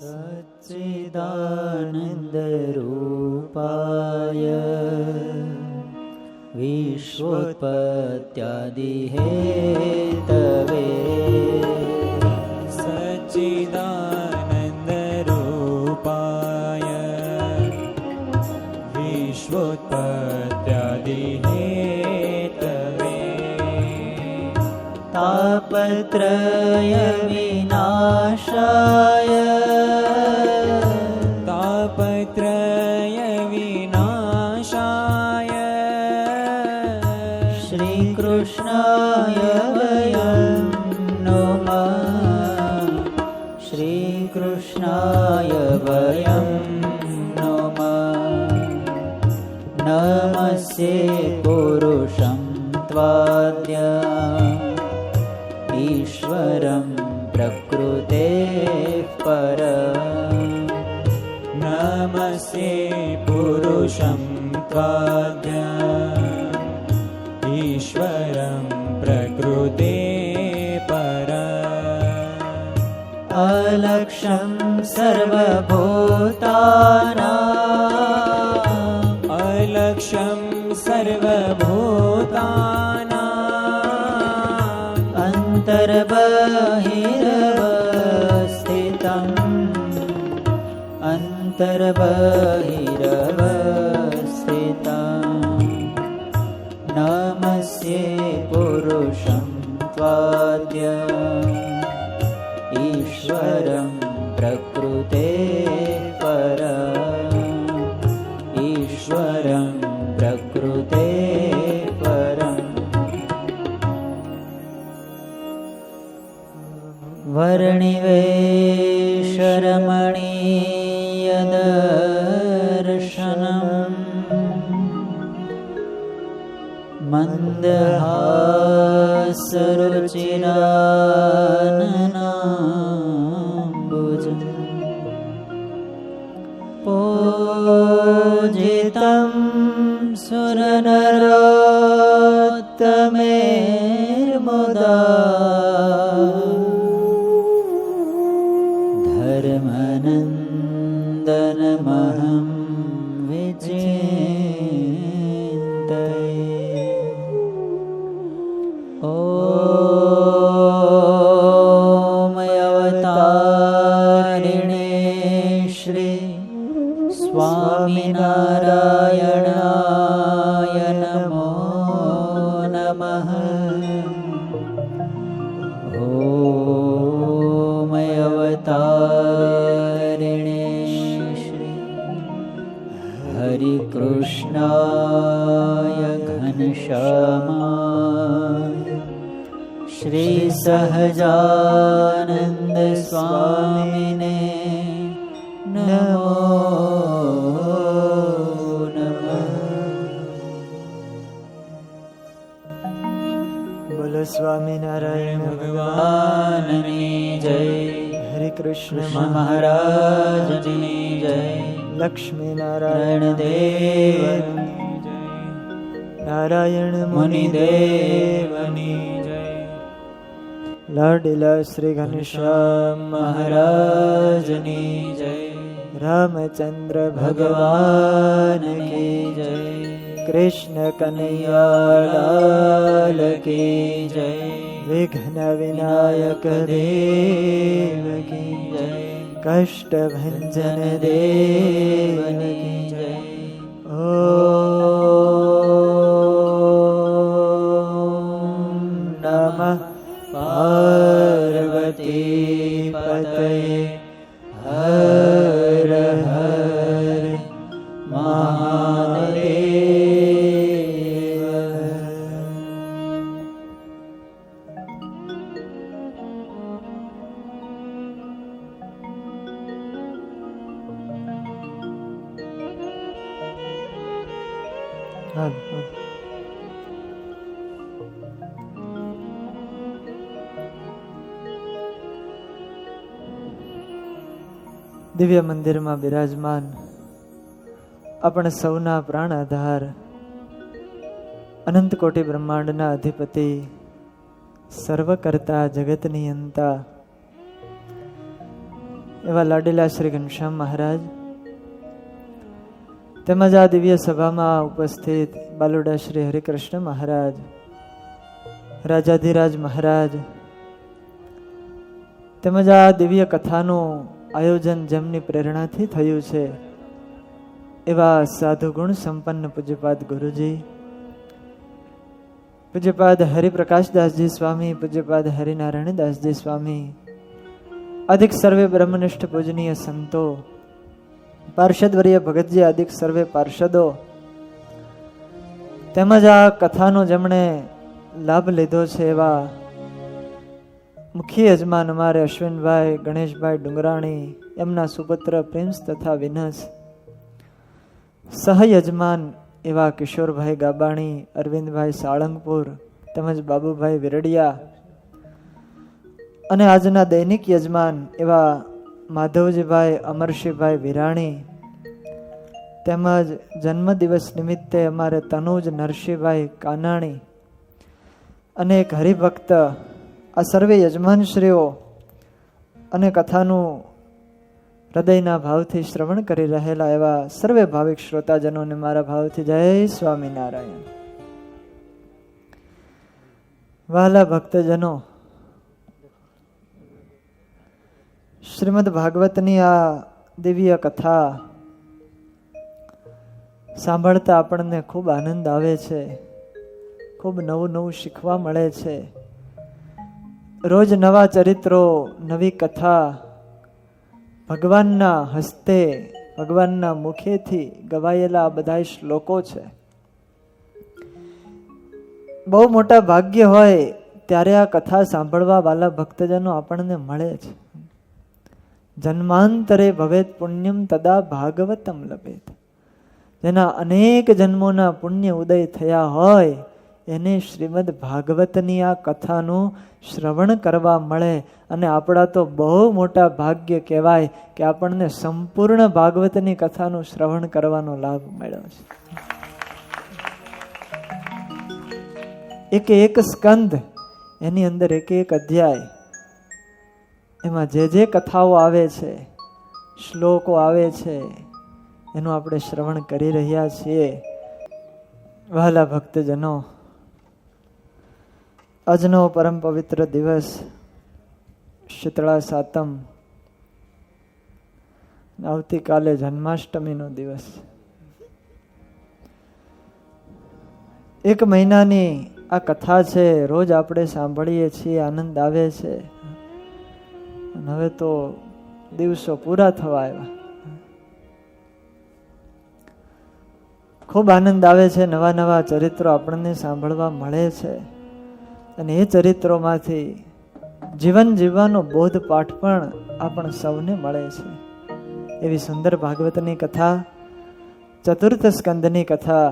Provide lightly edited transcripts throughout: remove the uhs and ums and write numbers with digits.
सच्चिदानन्दरूपाय विश्वोत्पत्त्यादिहेतवे सच्चिदानन्दरूपाय विश्वोत्पत्त्यादिहेतवे तापत्रय विनाशाय श्रीकृष्णाय वयं नमः श्रीकृष्णाय वयं नमः नमस्ये पुरुषं त्वाद्यम् ईश्वरं प्रकृतेः परम् नमस्ये पुरुषं त्वाद्यम् ईश्वरं प्रकृते परम् अलक्ष्यं सर्वभूतानाम् अलक्ष्यं सर्वभूतानाम् अन्तर्बहिरवस्थितम् अन्तर्बहिरवस्थितम् नमस्ये पुरुषं त्वाद्यम् ईश्वरं प्रकृते परम् ईश्वरं प्रकृते परम् वर्णिवेशरमणीयदर्शनम् मन्दहासरुचिराननाम्बुजम् पूजितं सुरनरोत्तमेर्मुदा धर्मनन्दनमहं विचिन्तये ॐ अवतारिणे श्री स्वामिनारायणाय नमो नमः ॐ अवतारिणे श्री हरिकृष्णाय घनश्यामाय श्री सहजानंद स्वामिने नमो नमः। बोलो स्वामीनारायण भगवान की जय। हरे कृष्ण महाराज की जय। लक्ष्मी नारायण देव नारायण मुनि देवनी जय। लाडीला श्री घनश्याम महाराजनी जय। रामचंद्र भगवान की जय। कृष्ण कन्हैया लाल की जय। विघ्न विनायक देव की जय। कष्ट भंजन देवन की जय। ओम नमः पार्वती पतये हर हर महादेव। દિવ્ય મંદિરમાં બિરાજમાન આપણે સૌના પ્રાણ આધાર અનંત કોટી બ્રહ્માંડના અધિપતિ સર્વ કરતા જગતની અંતા એવા લાડીલા શ્રી ઘનશ્યામ મહારાજ તેમજ આ દિવ્ય સભામાં ઉપસ્થિત બાલુડા શ્રી હરિકૃષ્ણ મહારાજ, રાજાધિરાજ મહારાજ તેમજ આ દિવ્ય કથાનું આયોજન જેમની પ્રેરણાથી થયું છે એવા સાધુ ગુણ સંપન્ન પૂજ્યપાદ ગુરુજી, પૂજ્યપાદ હરિપ્રકાશદાસજી સ્વામી, પૂજ્યપાદ હરિનારાયણદાસજી સ્વામી, અધિક સર્વે બ્રહ્મનિષ્ઠ પૂજનીય સંતો, પાર્ષદવર્ય ભગતજી અધિક સર્વે પાર્ષદો તેમજ આ કથાનો જેમણે લાભ લીધો છે એવા મુખ્ય યજમાન અમારે અશ્વિનભાઈ ગણેશભાઈ ડુંગરાણી, એમના સુપુત્ર પ્રિન્સ તથા વિનસ, સહયજમાન એવા કિશોરભાઈ ગાબાણી, અરવિંદભાઈ સાળંગપુર તેમજ બાબુભાઈ વિરડિયા, અને આજના દૈનિક યજમાન એવા માધવજીભાઈ અમરશીભાઈ વિરાણી, તેમજ જન્મદિવસ નિમિત્તે અમારે તનુજ નરસિંહભાઈ કાનાણી અને એક હરિભક્ત, આ સર્વે યજમાનશ્રીઓ અને કથાનું હૃદયના ભાવથી શ્રવણ કરી રહેલા એવા સર્વે ભાવિક શ્રોતાજનોને મારા ભાવથી જય સ્વામિનારાયણ. વહાલા ભક્તજનો, શ્રીમદ ભાગવતની આ દિવ્ય કથા સાંભળતા આપણને ખૂબ આનંદ આવે છે, ખૂબ નવું નવું શીખવા મળે છે. રોજ નવા ચરિત્રો, નવી કથા ભગવાનના હસ્તે, ભગવાનના મુખેથી ગવાયેલા આ બધા શ્લોકો છે. બહુ મોટા ભાગ્ય હોય ત્યારે આ કથા સાંભળવા વાલા ભક્તજનો આપણને મળે છે. જન્માંતરે ભવેત પુણ્યમ તદા ભાગવતમ લભેત. જેના અનેક જન્મોના પુણ્ય ઉદય થયા હોય એને શ્રીમદ ભાગવતની આ કથાનું શ્રવણ કરવા મળે. અને આપણા તો બહુ મોટા ભાગ્ય કહેવાય કે આપણને સંપૂર્ણ ભાગવતની કથાનું શ્રવણ કરવાનો લાભ મળ્યો છે. એક એક સ્કંદ, એની અંદર એક એક અધ્યાય, એમાં જે જે કથાઓ આવે છે, શ્લોકો આવે છે, એનું આપણે શ્રવણ કરી રહ્યા છીએ. વહાલા ભક્તજનો, આજનો પરમ પવિત્ર દિવસ શીતળા સાતમ, આવતીકાલે જન્માષ્ટમીનો દિવસ. એક મહિનાની આ કથા છે, રોજ આપણે સાંભળીએ છીએ, આનંદ આવે છે. હવે તો દિવસો પૂરા થવા આવ્યા. ખૂબ આનંદ આવે છે, નવા નવા ચરિત્રો આપણને સાંભળવા મળે છે. અને એ ચરિત્રોમાંથી જીવન જીવવાનો બોધપાઠ પણ આપણ સૌને મળે છે. એવી સુંદર ભાગવતની કથા, ચતુર્થ સ્કંદની કથા,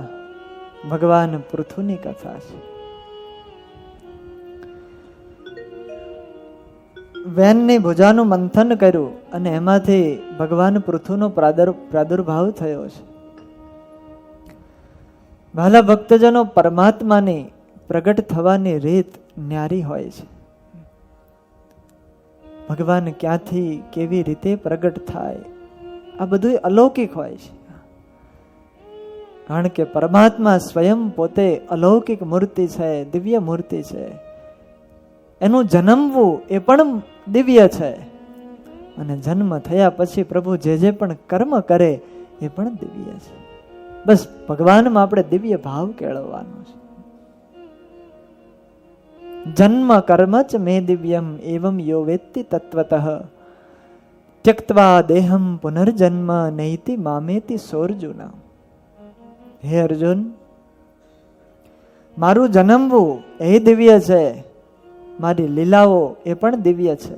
ભગવાન પૃથુની કથા છે. વેનની ભુજાનું મંથન કર્યું અને એમાંથી ભગવાન પૃથુનો પ્રાદુર્ભાવ થયો છે. વહાલા ભક્તજનો, પરમાત્માની પ્રગટ થવાની રીત ન્યારી હોય છે. ભગવાન ક્યાંથી કેવી રીતે પ્રગટ થાય, આ બધું અલૌકિક હોય છે. કારણ કે પરમાત્મા સ્વયં પોતે અલૌકિક મૂર્તિ છે, દિવ્ય મૂર્તિ છે. એનું જન્મવું એ પણ દિવ્ય છે. અને જન્મ થયા પછી પ્રભુ જે પણ કર્મ કરે એ પણ દિવ્ય છે. બસ ભગવાનમાં આપણે દિવ્ય ભાવ કેળવવાનો છે. જન્મ કર્મ ચ મે દિવ્યમ એવમ યો વેત્તિ તત્વતઃ ત્યક્ત્વા દેહમ પુનર્જન્મ નૈતિ મામેતિ સોર્જુન. હે અર્જુન, મારું જન્મવું એ દિવ્ય છે, મારી લીલાઓ એ પણ દિવ્ય છે.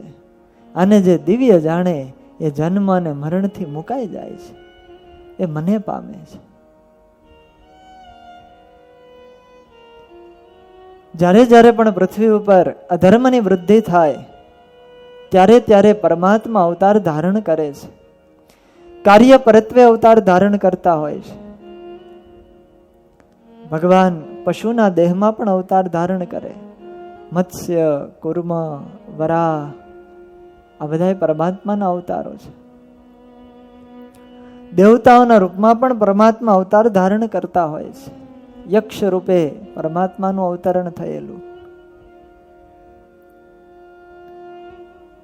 અને જે દિવ્ય જાણે એ જન્મ અને મરણથી મુકાઈ જાય છે, એ મને પામે છે. જ્યારે જ્યારે પણ પૃથ્વી ઉપર અધર્મની વૃદ્ધિ થાય ત્યારે ત્યારે પરમાત્મા અવતાર ધારણ કરે છે. કાર્ય પરત્વે અવતાર ધારણ કરતા હોય છે. ભગવાન પશુના દેહમાં પણ અવતાર ધારણ કરે. મત્સ્ય, કુર્મ, વરાહ આ બધા પરમાત્માના અવતારો છે. દેવતાઓના રૂપમાં પણ પરમાત્મા અવતાર ધારણ કરતા હોય છે. યક્ષ રૂપે પરમાત્માનું અવતરણ થયેલું.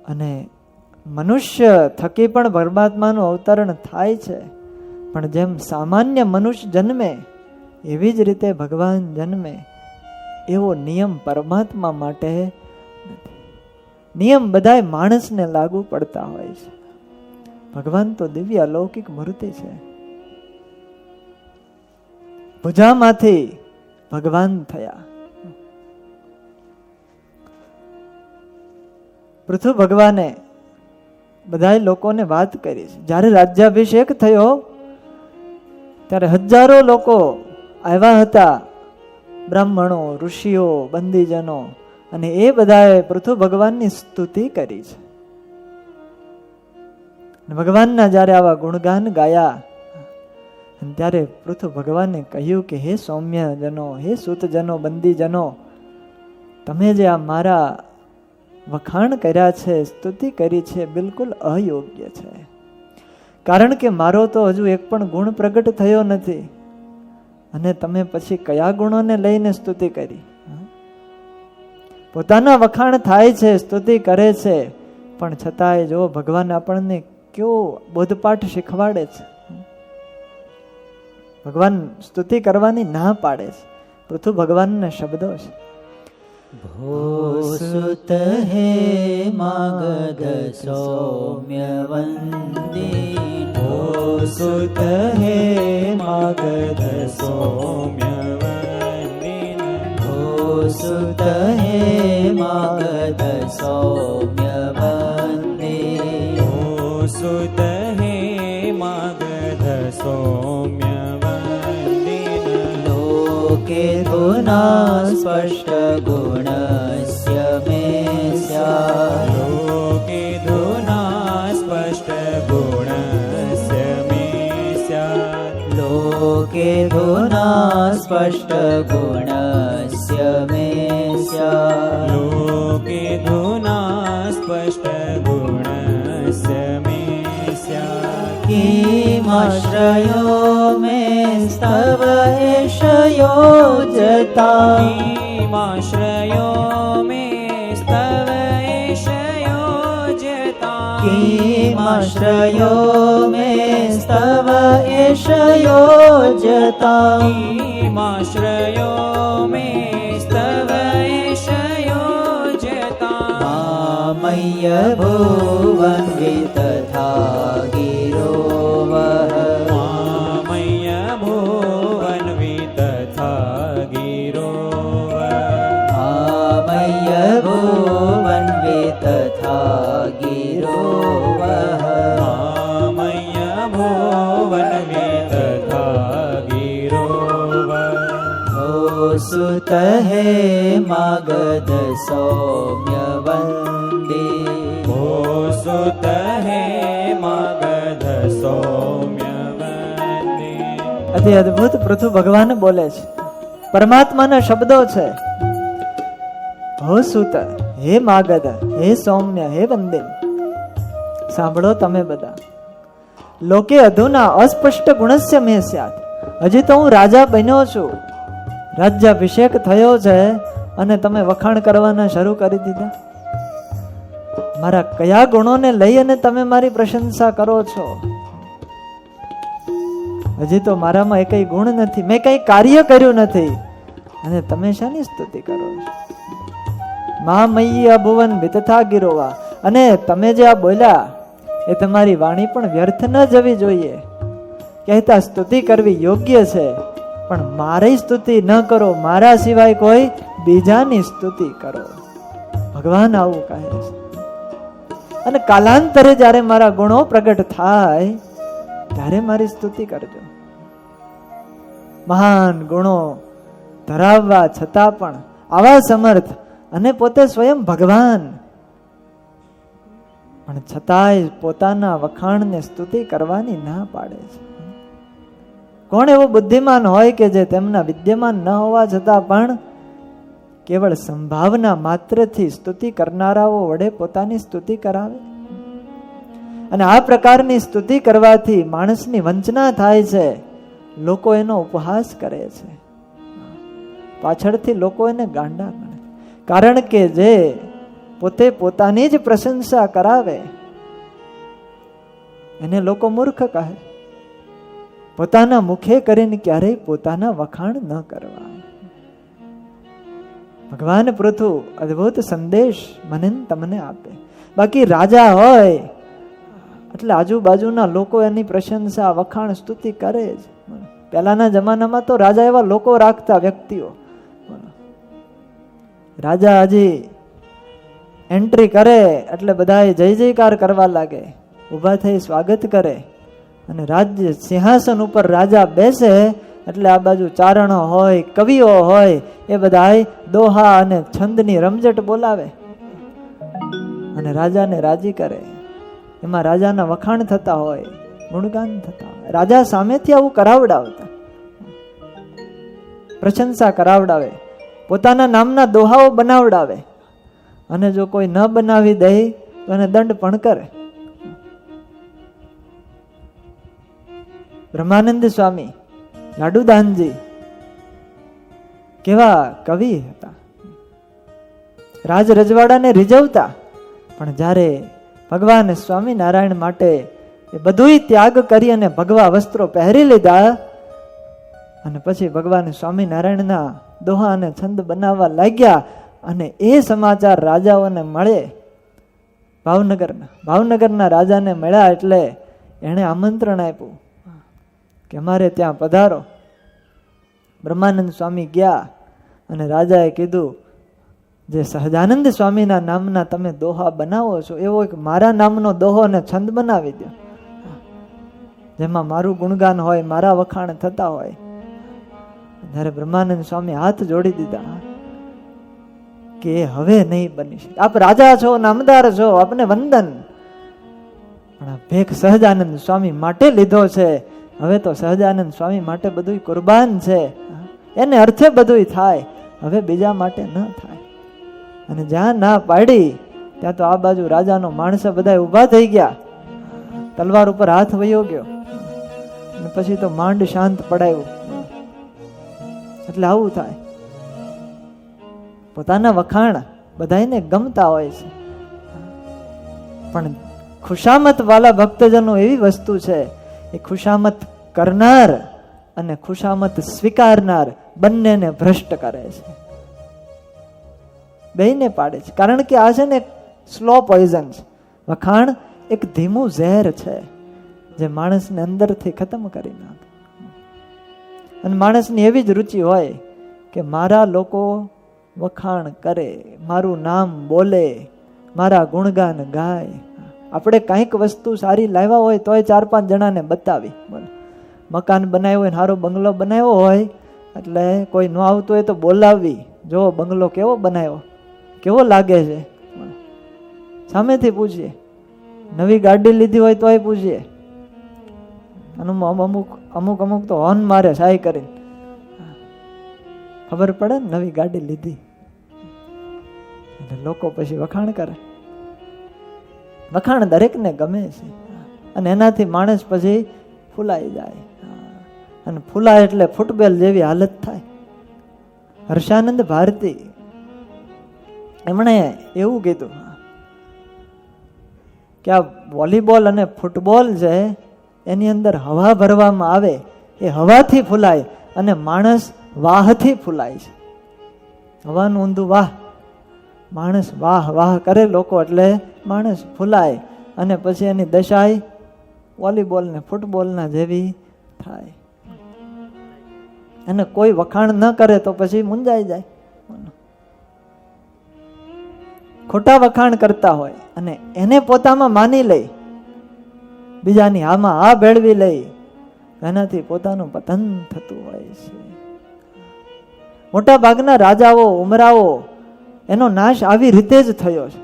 અને મનુષ્ય થકી પણ પરમાત્માનું અવતરણ થાય છે. પણ જેમ સામાન્ય મનુષ્ય જન્મે એવી જ રીતે ભગવાન જન્મે એવો નિયમ પરમાત્મા માટે નથી. નિયમ બધાય માણસને લાગુ પડતા હોય છે. ભગવાન તો દિવ્ય અલૌકિક મૂર્તિ છે. ભુજામાંથી ભગવાન થયા. પૃથુ ભગવાને બધા લોકોને વાત કરી છે. જ્યારે રાજ્યાભિષેક થયો ત્યારે હજારો લોકો આવ્યા હતા, બ્રાહ્મણો, ઋષિઓ, બંદીજનો, અને એ બધાએ પૃથુ ભગવાનની સ્તુતિ કરી છે. ભગવાનના જ્યારે આવા ગુણગાન ગાયા ત્યારે પૃથુ ભગવાને કહ્યું કે હે સૌમ્ય જનો, હે સૂતજનો, બંદીજનો, તમે જે આ મારા વખાણ કર્યા છે, સ્તુતિ કરી છે, બિલકુલ અયોગ્ય છે. કારણ કે મારો તો હજુ એક પણ ગુણ પ્રગટ થયો નથી, અને તમે પછી કયા ગુણોને લઈને સ્તુતિ કરી? પોતાના વખાણ થાય છે, સ્તુતિ કરે છે, પણ છતાંય જો ભગવાન આપણને કેવો બોધપાઠ શીખવાડે છે. ભગવાન સ્તુતિ કરવાની ના પાડે છે. પૃથુ ભગવાનના શબ્દો છે. ભોસુત હે માગધ સૌમ્ય વંદી, ભોસુત હે માગધ સૌમ્ય વંદિન, ભોસુત હે માગધ સૌમ્ય વંદી, ભોસુત હે માગધ સૌમ્ય વંદિન, લોકે ગુના સ્પષ્ટ ગુણસ્ય મે સ્યાત, લોકે ધુના સ્પષ્ટ ગુણસ્ય મે સ્યાત, લોકે ગુના સ્પષ્ટ ગુણસ્ય મે સ્યાત, લોકે ધુના સ્પષ્ટ ગુણસ્ય મે સ્યાત, કિમાશ્રયો મે સ્તવ એષયોજતા, કિમાશ્રયો મે સ્તવ એષયોજતા, કિમાશ્રયો મે સ્તવ એષયોજતા, કિમાશ્રયો મે સ્તવ એષયોજતા, મામય્ય ભુવન વિતથા ગિરો વહ, મામય્ય ભુવન વિતથા ગિરો મામય્ય ભુવન વિતથા ગિરો વહ, મામય્ય ભુવન વિતથા ગિરો ભોસુત હે માગધ સૌમ્ય વંદી, ભોસુત હે માગધ સૌમ્ય વંદિન. અતિ અદ્ભુત પૃથુ ભગવાન બોલે છે. પરમાત્માના શબ્દો છે. હો સુત, હે માગધ, હે સૌમ્ય, હે વંદિન. સાંભળો તમે બધા. લોકે અધુના અસ્પષ્ટ ગુણસ્ય મે સ્યાત. હજી તો હું રાજા બન્યો છું, રાજ્યાભિષેક થયો છે, અને તમે વખાણ કરવાના શરૂ કરી દીધા. મારા કયા ગુણોને લઈ અને તમે મારી પ્રશંસા કરો છો? હજી તો મારામાં એ કઈ ગુણ નથી, મેં કઈ કાર્ય કર્યું નથી, અને તમે શાની સ્તુતિ કરો છો? મા મયી અભુવન વિતથા ગિરોવા. અને તમે જે આ બોલ્યા એ તમારી વાણી પણ વ્યર્થ ન જવી જોઈએ. કહેતા સ્તુતિ કરવી યોગ્ય છે, પણ મારી સ્તુતિ ન કરો, મારા સિવાય કોઈ બીજાની સ્તુતિ કરો. ભગવાન આવું કહે છે. અને કાલાંતરે જ્યારે મારા ગુણો પ્રગટ થાય ત્યારે મારી સ્તુતિ કરજો. મહાન ગુણો ધરાવવા છતાં પણ આવા સમર્થ, અને પોતે સ્વયં ભગવાન, પણ છતાંય પોતાના વખાણને સ્તુતિ કરવાની ના પાડે છે. કોણ એવો બુદ્ધિમાન હોય કે જે તેમના વિદ્યમાન ન હોવા છતાં પણ કેવળ સંભાવના માત્રથી સ્તુતિ કરનારાઓ વડે પોતાની સ્તુતિ કરાવે? અને આ પ્રકારની સ્તુતિ કરવાથી માણસની વંચના થાય છે, લોકો એનો ઉપહાસ કરે છે, પાછળથી લોકો એને ગાંડા ગણે. કારણ કે જે પોતે પોતાની જ પ્રશંસા કરાવે એને લોકો મૂર્ખ કહે. પોતાના મુખે કરીને ક્યારેય પોતાના વખાણ ન કરવા. ભગવાન પૃથુ અદ્ભુત સંદેશ મને તમને આપે. બાકી રાજા હોય એટલે આજુબાજુના લોકો એની પ્રશંસા વખાણ સ્તુતિ કરે જ. પહેલાના જમાનામાં તો રાજા એવા લોકો રાખતા, વ્યક્તિઓ. રાજા હજી એન્ટ્રી કરે એટલે બધા જય જયકાર કરવા લાગે, ઊભા થઈ સ્વાગત કરે. અને રાજ્ય સિંહાસન ઉપર રાજા બેસે એટલે આ બાજુ ચારણો હોય, કવિઓ હોય, એ બધા દોહા અને છંદની રમઝટ બોલાવે અને રાજાને રાજી કરે. એમાં રાજાના વખાણ થતા હોય, ગુણગાન થતા હોય. રાજા સામેથી આવું કરાવડાવતા, પ્રશંસા કરાવડાવે, પોતાના નામના દોહાઓ બનાવડાવે. અને જો કોઈ ન બનાવી દે તો એને દંડ પણ કરે. બ્રહ્માનંદ સ્વામી, લાડુદાનજી કેવા કવિ હતા, રાજ રજવાડાને રીઝવતા. પણ જ્યારે ભગવાન સ્વામિનારાયણ માટે એ બધુંય ત્યાગ કરી અને ભગવા વસ્ત્રો પહેરી લીધા અને પછી ભગવાન સ્વામિનારાયણના દોહા અને છંદ બનાવવા લાગ્યા. અને એ સમાચાર રાજાઓને મળે, ભાવનગરના રાજાને મળ્યા એટલે એણે આમંત્રણ આપ્યું કે અમારે ત્યાં પધારો. બ્રહ્માનંદ સ્વામી ગયા અને રાજાએ કીધું, જે સહજાનંદ સ્વામીના નામના તમે દોહા બનાવો છો એવો એક મારા નામનો દોહો અને છંદ બનાવી દો, જેમાં મારું ગુણગાન હોય, મારા વખાણ થતા હોય. જ્યારે બ્રહ્માનંદ સ્વામી હાથ જોડી દીધા કે હવે નહીં બની શકે, આપ રાજા છો, નામદાર છો, આપને વંદન, પણ આ ભેખ સહજાનંદ સ્વામી માટે લીધો છે. હવે તો સહજાનંદ સ્વામી માટે બધું કુરબાન છે, એને અર્થે બધું થાય, હવે બીજા માટે ન થાય. અને જ્યાં ના પાડી ત્યાં તો આ બાજુ રાજાનો માણસો બધા ઉભા થઈ ગયા, તલવાર ઉપર હાથ વયો ગયો અને પછી તો માંડ શાંત પડાયું. એટલે આવું થાય. પોતાના વખાણ બધાને ગમતા હોય છે, પણ ખુશામત વાળા ભક્તજનો એવી વસ્તુ છે, એ ખુશામત કરનાર અને ખુશામત સ્વીકારનાર બંનેને ભ્રષ્ટ કરે છે, બેયને પાડે છે. કારણ કે આ છે ને સ્લો પોઈઝન છે. વખાણ એક ધીમું ઝેર છે જે માણસને અંદરથી ખતમ કરી નાખે. અને માણસની એવી જ રુચિ હોય કે મારા લોકો વખાણ કરે, મારું નામ બોલે, મારા ગુણગાન ગાય. આપણે કંઈક વસ્તુ સારી લાવ્યા હોય તોય 4-5 જણાને બતાવી. મકાન બનાવ્યું હોય, સારો બંગલો બનાવ્યો હોય એટલે કોઈ ન આવતું હોય તો બોલાવવી, જો બંગલો કેવો બનાવ્યો, કેવો લાગે છે, સામેથી પૂછીએ. નવી ગાડી લીધી હોય તોય પૂછીએ. અમુક તો હોર્ન મારે સાય કરીને, ખબર પડે ને નવી ગાડી લીધી એટલે લોકો પછી વખાણ કરે. વખાણ દરેકને ગમે છે અને એનાથી માણસ પછી ફૂલાઈ જાય. અને ફૂલાય એટલે ફૂટબોલ જેવી હાલત થાય. હર્ષાનંદ ભારતી એમણે એવું કીધું કે આ વોલીબોલ અને ફૂટબોલ છે એની અંદર હવા ભરવામાં આવે, એ હવાથી ફૂલાય અને માણસ વાહથી ફૂલાય છે. હવાનું ઊંધું વાહ, માણસ વાહ વાહ કરે લોકો એટલે માણસ ફૂલાય અને પછી એની દશાય વોલીબોલ ને ફૂટબોલના જેવી થાય. અને કોઈ વખાણ ન કરે તો પછી મૂંઝાઈ જાય. ખોટા વખાણ કરતા હોય અને એને પોતામાં માની લઈ, બીજાની આમાં આ ભેળવી લઈ, એનાથી પોતાનું પતન થતું હોય છે. મોટા ભાગના રાજાઓ, ઉમરાઓ એનો નાશ આવી રીતે જ થયો છે.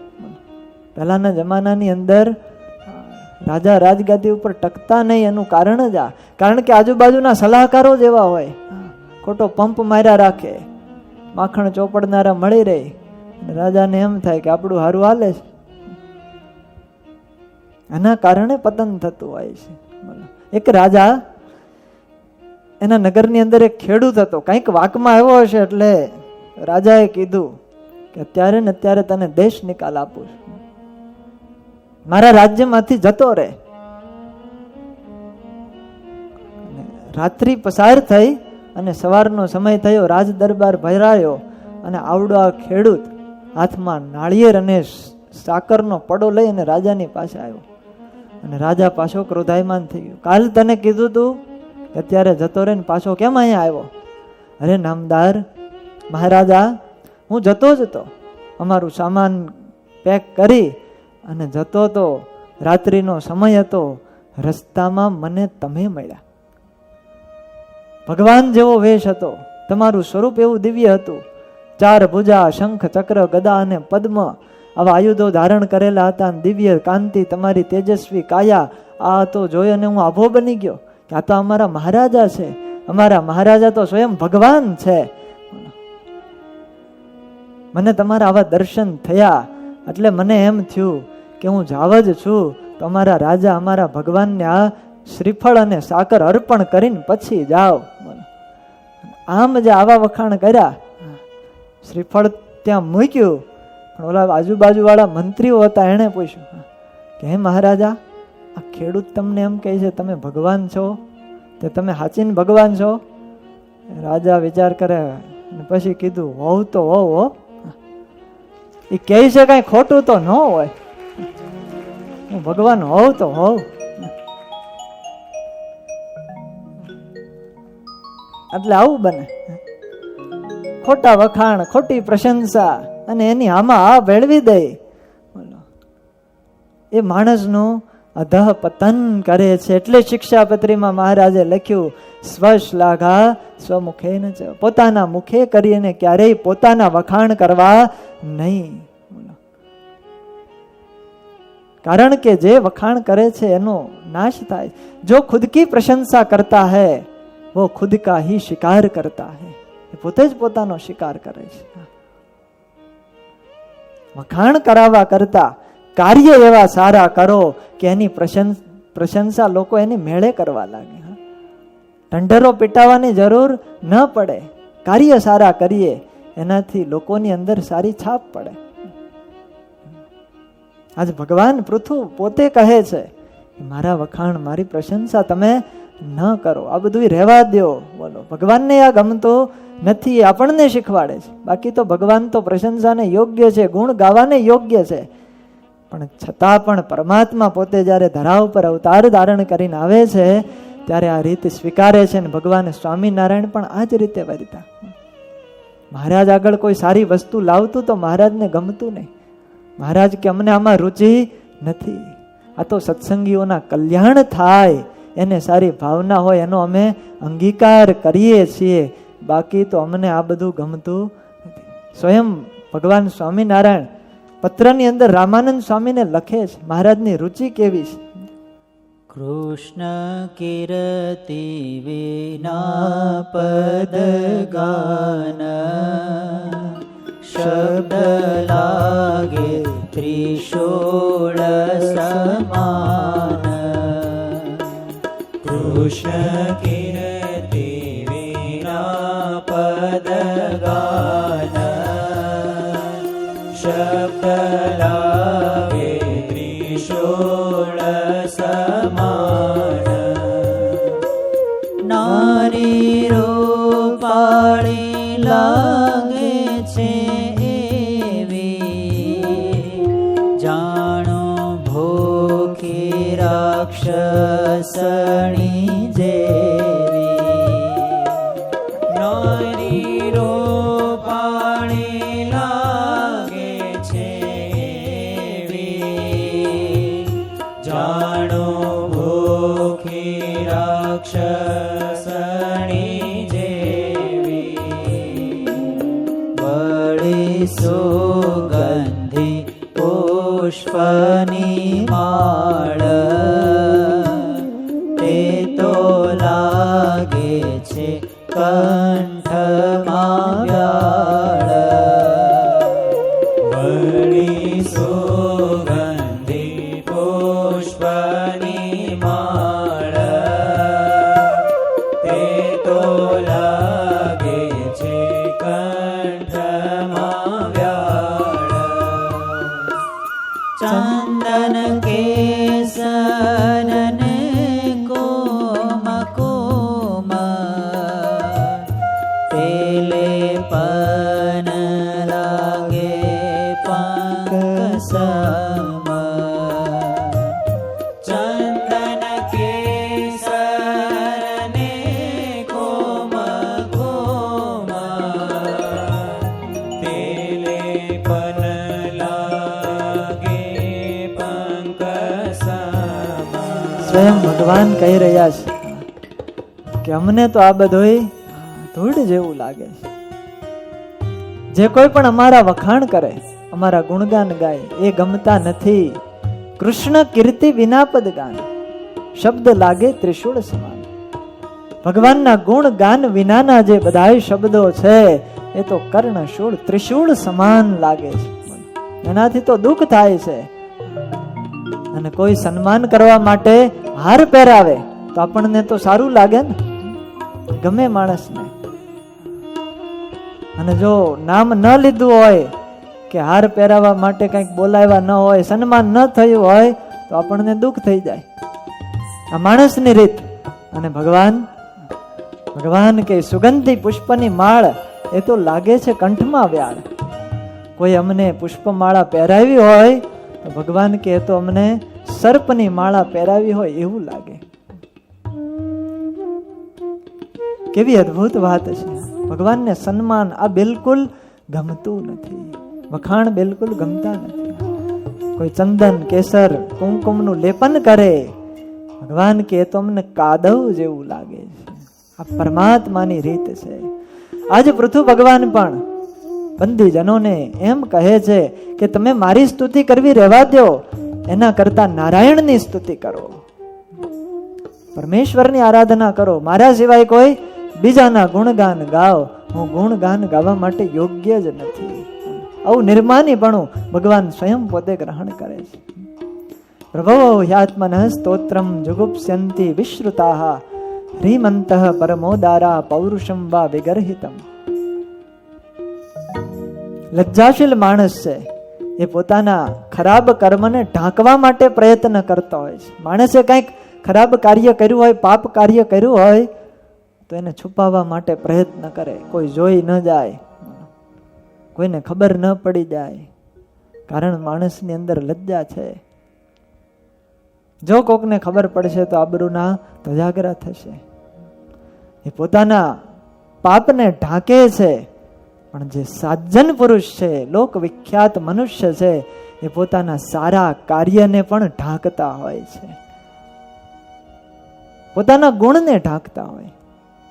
પહેલાના જમાનાની અંદર રાજા રાજગાદી ઉપર ટકતા નહીં, એનું કારણ જ આ. કારણ કે આજુબાજુના સલાહકારો જ એવા હોય, ખોટો પંપ માર્યા રાખે, માખણ ચોપડનારા મળી રહે, રાજાને એમ થાય કે આપણું હારું હાલે છે. આના કારણે પતન થતું હોય છે. એક રાજા, એના નગરની અંદર એક ખેડૂત હતો, કંઈક વાકમાં આવ્યો હશે એટલે રાજાએ કીધું કે અત્યારે ને અત્યારે તને દેશ નિકાલ આપું છું, મારા રાજ્યમાંથી જતો રહે. રાત્રિ પસાર થઈ અને સવારનો સમય થયો, રાજ દરબાર ભરાયો અને આવડો આ ખેડૂત હાથમાં નાળિયેર અને સાકરનો પડો લઈ અને રાજાની પાસે આવ્યો. અને રાજા પાછો ક્રોધાયમાન થઈ ગયો. કાલ તને કીધું તું કે અત્યારે જતો રહે ને પાછો કેમ અહીંયા આવ્યો? અરે નામદાર મહારાજા, હું જતો જ હતો, અમારું સામાન પેક કરી અને જતો તો, રાત્રિનો સમય હતો, રસ્તામાં મને તમે મળ્યા. ભગવાન જેવો વેશ હતો, તમારું સ્વરૂપ એવું દિવ્ય હતું, 4 ભુજા, શંખ, ચક્ર, ગદા અને પદ્મ આવા આયુધો ધારણ કરેલા હતા. દિવ્ય કાંતિ, તમારી તેજસ્વી કાયા, આ તો જોઈ અને હું આભો બની ગયો કે આ તો અમારા મહારાજા છે. અમારા મહારાજા તો સ્વયં ભગવાન છે. મને તમારા આવા દર્શન થયા એટલે મને એમ થયું કે હું જાવ જ છું તો અમારા રાજા, અમારા ભગવાનને આ શ્રીફળ અને સાકર અર્પણ કરીને પછી જાઓ. આમ જે આવા વખાણ કર્યા, શ્રીફળ ત્યાં મૂક્યું, પણ ઓલા આજુબાજુ વાળા મંત્રીઓ હતા, એણે પૂછ્યું કે હે મહારાજા, આ ખેડૂત તમને એમ કહે છે તમે ભગવાન છો, તે તમે સાચીને ભગવાન છો? રાજા વિચાર કરે અને પછી કીધું હોવ તો હોવ હો, એ કહે છે કઈ ખોટું તો ન હોય, હું ભગવાન હોવ તો હોવ. એટલે આવું બને, ખોટા વખાણ, ખોટી પ્રશંસા અને એની આમાં આ ભેળવી દે, એ માણસનું અધઃ પતન કરે છે. એટલે શિક્ષાપત્રીમાં મહારાજે લખ્યું, સ્વશ્લાઘા સ્વમુખે ન ચ, પોતાના મુખે કરીને ક્યારેય પોતાના વખાણ કરવા નહીં. કારણ કે જે વખાણ કરે છે એનો નાશ થાય. જો ખુદ કી પ્રશંસા કરતા હૈ वो खुद का ही शिकार करता है, પોતે જ પોતાનો શિકાર કરે છે. વખાણ કરાવવા કરતા કાર્ય એવા સારા કરો કે એની પ્રશંસા લોકો એની મેળે કરવા લાગે. ઢંઢેરો પીટાવાની જરૂર ન પડે, કાર્ય સારા કરીએ એનાથી લોકોની અંદર સારી છાપ પડે. આજ ભગવાન પૃથુ પોતે કહે છે મારા વખાણ, મારી પ્રશંસા તમે ન કરો, આ બધું રહેવા દો. બોલો, ભગવાનને આ ગમતો નથી, આપણને શીખવાડે છે. બાકી તો ભગવાન તો પ્રશંસાને યોગ્ય છે, ગુણ ગાવાને યોગ્ય છે, પણ છતાં પણ પરમાત્મા પોતે જ્યારે ધરા ઉપર અવતાર ધારણ કરીને આવે છે ત્યારે આ રીત સ્વીકારે છે. અને ભગવાન સ્વામિનારાયણ પણ આ જ રીતે વર્તા. મહારાજ આગળ કોઈ સારી વસ્તુ લાવતું તો મહારાજને ગમતું નહીં. મહારાજ કે અમને આમાં રુચિ નથી, આ તો સત્સંગીઓના કલ્યાણ થાય એને સારી ભાવના હોય એનો અમે અંગીકાર કરીએ છીએ, બાકી તો અમને આ બધું ગમતું નથી. સ્વયં ભગવાન સ્વામિનારાયણ પત્રની અંદર રામાનંદ સ્વામીને લખે છે મહારાજની રુચિ કેવી છે. કૃષ્ણ કીર્તિ વિના પદ ગાન, શબ્દ લાગે ત્રિશૂળ સમાન. કૃષ્ણ કીર્તિ વિના પદ ગાન, શબ્દ લાગે ત્રિશૂળ સમાન. નારી રૂપાળી લાગે છે એવી, જાણો ભૂખી રાક્ષસણી જેવી. નારી રૂપાળી લાગે છે એવી, જાણો ભૂખી રાક્ષસણી જેવી. બળી સુગંધી પુષ્પની માળ, તે તો લાગે છે કંઠમાં વ્યાળ. વળી સુગંધી પુષ્પ ચંદન કેસર ને કોમ કોમ તેલે પન લાગે પંક સમ ચંદન કેસર ને કોમ કોમ તેલે પન લાગે પંક સમ. સ્વયં ભગવાન કહી રહ્યા છે કે અમને તો આ બધું ધૂળ જેવું લાગે છે. જે કોઈ પણ અમારા વખાણ કરે, અમારા ગુણગાન ગાય, એ ગમતા નથી. કૃષ્ણ કીર્તિ વિના પદ ગાન, શબ્દ લાગે ત્રિશૂળ સમાન. ભગવાનના ગુણ ગાન વિનાના જે બધા શબ્દો છે એ તો કર્ણશૂળ ત્રિશૂળ સમાન લાગે છે. એનાથી તો દુઃખ થાય છે. અને કોઈ સન્માન કરવા માટે હાર પહેરાવે તો આપણને તો સારું લાગે ને, ગમે માણસને. અને જો નામ ન લીધું હોય કે હાર પહેરાવા માટે કંઈક બોલાવ્યા ન હોય, સન્માન ન થયું હોય તો આપણને દુઃખ થઈ જાય. આ માણસની રીત. અને ભગવાન કે સુગંધી પુષ્પની માળ એ તો લાગે છે કંઠમાં વ્યાળ. કોઈ અમને પુષ્પમાળા પહેરાવી હોય તો ભગવાન કે તો અમને સર્પની માળા પહેરાવી હોય એવું લાગે. કેવી અદ્ભુત વાત છે. ભગવાનને સન્માન આ બિલકુલ ગમતું નથી. વખાણ બિલકુલ ગમતા નથી. કોઈ ચંદન કેસર કુમકુમનું લેપન કરે, ભગવાન કે તો અમને કાદવ જેવું લાગે છે. આ પરમાત્માની રીત છે. આજે પૃથુ ભગવાન પણ બંદીજનોને એમ કહે છે કે તમે મારી સ્તુતિ કરવી રહેવા દો, એના કરતા નારાયણની સ્તુતિ કરો, પરમેશ્વરની આરાધના કરો. મારા સિવાય કોઈ બીજાના ગુણગાન ગાઓ, હું ગુણગાન ગાવા માટે યોગ્ય જ નથી. આવું નિર્માનીપણું ભગવાન સ્વયં પોતે ગ્રહણ કરે છે. પ્રભો હ્યાત્મનઃ સ્તોત્રમ જુગુપ્સ્યન્તિ વિશ્રુતાઃ હ્રીમંતઃ પરમોદારા પૌરુષમ વા વિગર્હિતમ. લજ્જાશીલ માણસ છે એ પોતાના ખરાબ કર્મને ઢાંકવા માટે પ્રયત્ન કરતો હોય છે. માણસે કંઈક ખરાબ કાર્ય કર્યું હોય, પાપ કાર્ય કર્યું હોય તો એને છુપાવવા માટે પ્રયત્ન કરે, કોઈ જોઈ ન જાય, કોઈને ખબર ન પડી જાય. કારણ માણસની અંદર લજ્જા છે. જો કોકને ખબર પડશે તો આબરૂના ધજાગરા થશે. એ પોતાના પાપને ઢાંકે છે. પણ જે સાજ્જન પુરુષ છે, લોક વિખ્યાત મનુષ્ય છે, એ પોતાના સારા કાર્યને પણ ઢાંકતા હોય છે, પોતાના ગુણને ઢાંકતા હોય.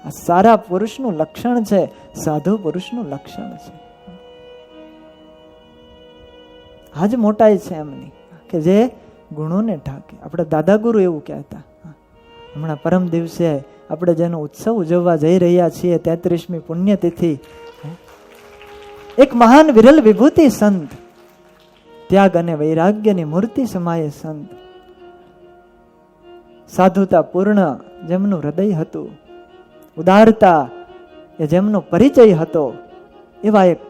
આ સારા પુરુષનું લક્ષણ છે, સાધુ પુરુષનું લક્ષણ છે. આજ મોટાઈ છે એમની કે જે ગુણોને ઢાંકે. આપણે દાદા ગુરુ એવું કહેતા. હમણાં પરમ દિવસે આપણે જેનો ઉત્સવ ઉજવવા જઈ રહ્યા છીએ, 33મી પુણ્યતિથિ, એક મહાન વિરલ વિભૂતિ સંત, ત્યાગ અને વૈરાગ્યની મૂર્તિ સમાયે સંત, સાધુતા પૂર્ણ જેમનું હૃદય હતું, ઉદારતા એ જેમનો પરિચય હતો, એવા એક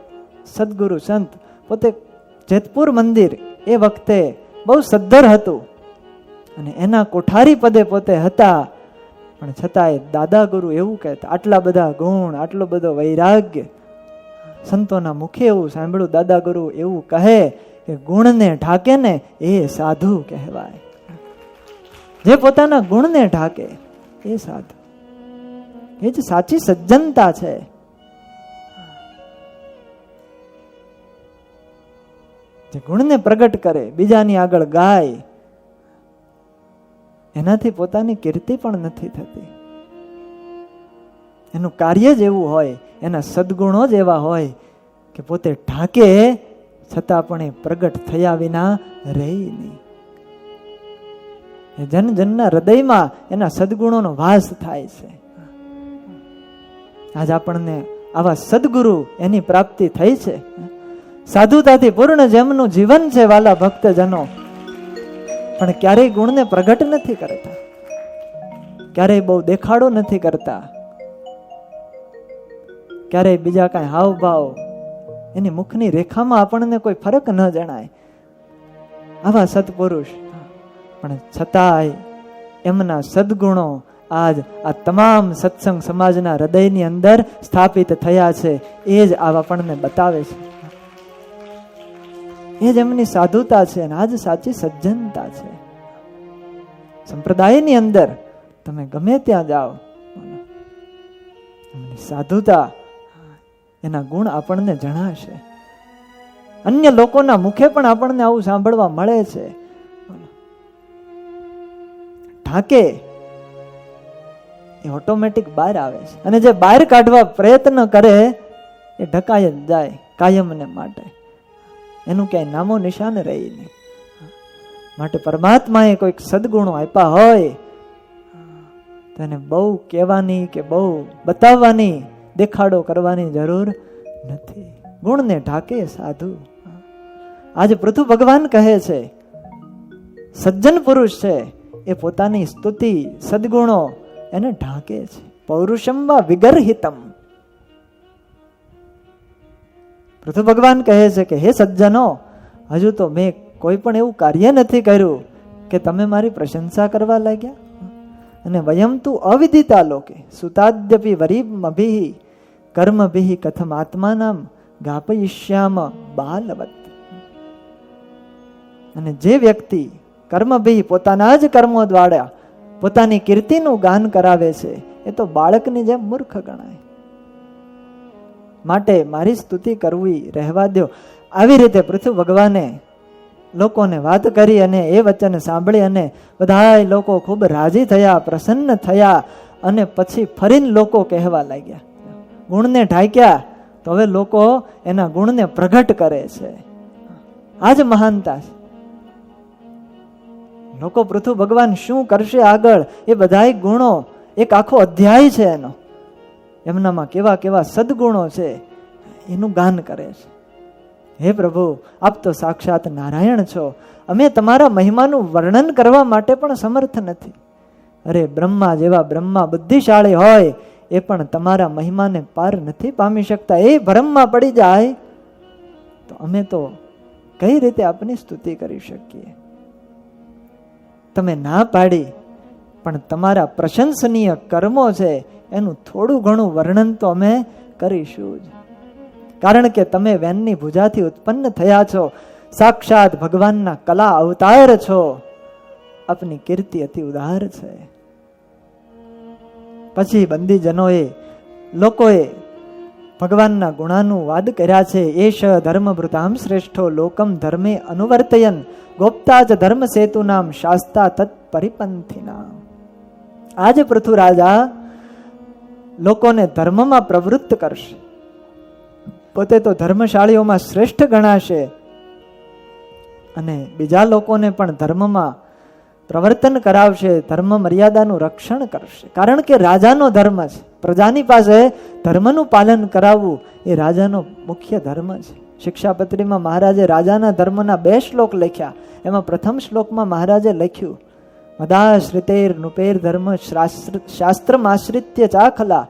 સદગુરુ સંત. પોતે જેતપુર મંદિર એ વખતે બહુ સદ્ધર હતું અને એના કોઠારી પદે પોતે હતા. પણ છતાંય દાદા ગુરુ એવું કહેતા, આટલા બધા ગુણ, આટલો બધો વૈરાગ્ય. સંતોના મુખે એવું સાંભળ્યું, દાદા ગુરુ એવું કહે કે ગુણને ઢાકે ને એ સાધુ કહેવાય. જે પોતાના ગુણને ઢાકે એ સાધુ, એ જ સાચી સજ્જનતા છે. જે ગુણને પ્રગટ કરે, બીજાની આગળ ગાય, એનાથી પોતાની કીર્તિ પણ નથી થતી. એનું કાર્ય જ એવું હોય, એના સદગુણો જ એવા હોય કે પોતે ઢાકે છતાં પણ એ પ્રગટ થયા વિના રહે નહીં. એ જન જનના હૃદયમાં એના સદગુણોનો વાસ થાય છે. આજ આપણને આવા સદગુરુ એની પ્રાપ્તિ થઈ છે. સાધુતાથી પૂર્ણ જેમનું જીવન છે વાલા ભક્તજનો, પણ ક્યારેય ગુણને પ્રગટ નથી કરતા, ક્યારેય બહુ દેખાડો નથી કરતા, ક્યારેય બીજા કાંઈ હાવભાવ, એની મુખની રેખામાં આપણને કોઈ ફરક ન જણાય. આવા સત્પુરુષ, પણ છતાંય એમના સદગુણો આજ આ તમામ સત્સંગ સમાજના હૃદયની અંદર સ્થાપિત થયા છે. એ જ આપણને બતાવે છે, એ જ એમની સાધુતા છે અને આજ સાચી સજ્જનતા છે. સંપ્રદાયની અંદર તમે ગમે ત્યાં જાઓ, એમની સાધુતા, એના ગુણ આપણને જણાશે. અન્ય લોકોના મુખે પણ આપણને આવું સાંભળવા મળે છે. ઢાકે એ ઓટોમેટિક બહાર આવે છે, અને જે બહાર કાઢવા પ્રયત્ન કરે એ ઢકાય જ જાય કાયમને માટે. એનું ક્યાંય નામો નિશાન રહે નહીં. માટે પરમાત્માએ કોઈક સદગુણો આપ્યા હોય તો એને બહુ કહેવાની કે બહુ બતાવવાની, દેખાડો કરવાની જરૂર નથી. ગુણને ઢાકે સાધુ. આજે પૃથુ ભગવાન કહે છે, સજ્જન પુરુષ છે એ પોતાની સ્તુતિ, સદગુણો એને ઢાંકે છે. પૌરુષમ વા વિગર્હિતમ. પૃથુ ભગવાન કહે છે કે હે સજ્જનો, હજુ તો મેં કોઈ પણ એવું કાર્ય નથી કર્યું કે તમે મારી પ્રશંસા કરવા લાગ્યા. અને વયમ તું અવિદિતા લોકે સુતાદ્યપી વરીમભિ કર્મભિ કથમ આત્માનામ ગાપયિષ્યામ બાલવત. અને જે વ્યક્તિ કર્મભિ પોતાના જ કર્મો દ્વારા પોતાની કીર્તિનું ગાન કરાવે છે એ તો બાળકની જેમ મૂર્ખ ગણાય. માટે મારી સ્તુતિ કરવી રહેવા દો. આવી રીતે પૃથ્વી ભગવાને લોકોને વાત કરી અને એ વચન સાંભળી અને બધા લોકો ખૂબ રાજી થયા, પ્રસન્ન થયા. અને પછી ફરીને લોકો કહેવા લાગ્યા, ગુણને ઢાંક્યા તો હવે લોકો એના ગુણને પ્રગટ કરે છે. આ જ મહાનતા છે. લોકો પૃથ્વી ભગવાન શું કરશે આગળ, એ બધા ગુણો એક આખો અધ્યાય છે એનો. એમનામાં કેવા કેવા સદગુણો છે એનું ગાન કરે છે. હે પ્રભુ, આપ તો સાક્ષાત નારાયણ છો. અમે તમારા મહિમાનું વર્ણન કરવા માટે પણ સમર્થ નથી. અરે બ્રહ્મા જેવા બ્રહ્મા બુદ્ધિશાળી હોય એ પણ તમારા મહિમાને પાર નથી પામી શકતા. એ ભ્રમમાં પડી જાય તો અમે તો કઈ રીતે આપની સ્તુતિ કરી શકીએ. તમે ના પાડી, પણ તમારા પ્રશંસનીય કર્મો છે એનું થોડું ઘણું વર્ણન તો અમે કરીશું જ. કારણ કે તમે વેનની ભુજાથી ઉત્પન્ન થયા છો, સાક્ષાત ભગવાનના કલા અવતાર છો. આપની કીર્તિ અતિ ઉદાર છે. પછી બંદીજનોએ, લોકોએ ભગવાનના ગુણાનું વાદ કર્યા છે. એશ ધર્મભૃતામ શ્રેષ્ઠો લોકમ ધર્મે અનુવર્તયન ગોપ્તા જ ધર્મ સેતુ નામ શાસ્તા તત્ પરિપંથિના. આજ પૃથુ રાજા લોકોને ધર્મમાં પ્રવૃત્ત કરશે. પોતે તો ધર્મશાળીઓમાં શ્રેષ્ઠ ગણાશે અને બીજા લોકોને પણ ધર્મમાં પ્રવર્તન કરાવશે, ધર્મ મર્યાદાનું રક્ષણ કરશે. કારણ કે રાજાનો ધર્મ છે. પ્રજાની પાસે ધર્મનું પાલન કરાવવું એ રાજાનો મુખ્ય ધર્મ છે. શિક્ષાપત્રીમાં મહારાજે રાજાના ધર્મના 2 શ્લોક લખ્યા. એમાં પ્રથમ શ્લોકમાં મહારાજે લખ્યું, મદાશ્રિતેર નુપેર ધર્મ શાસ્ત્રમાશ્રિત્ય ચાખલા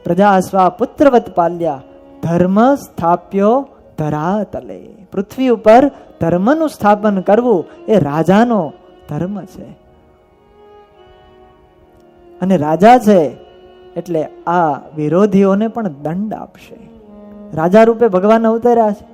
પ્રજા સ્વા પુત્રવત પાલ્યા ધર્મ સ્થાપ્યો ધરાતલે. પૃથ્વી ઉપર ધર્મનું સ્થાપન કરવું એ રાજાનો ધર્મ છે. અને રાજા છે એટલે આ વિરોધીઓને પણ દંડ આપશે. રાજા રૂપે ભગવાન અવતર્યા છે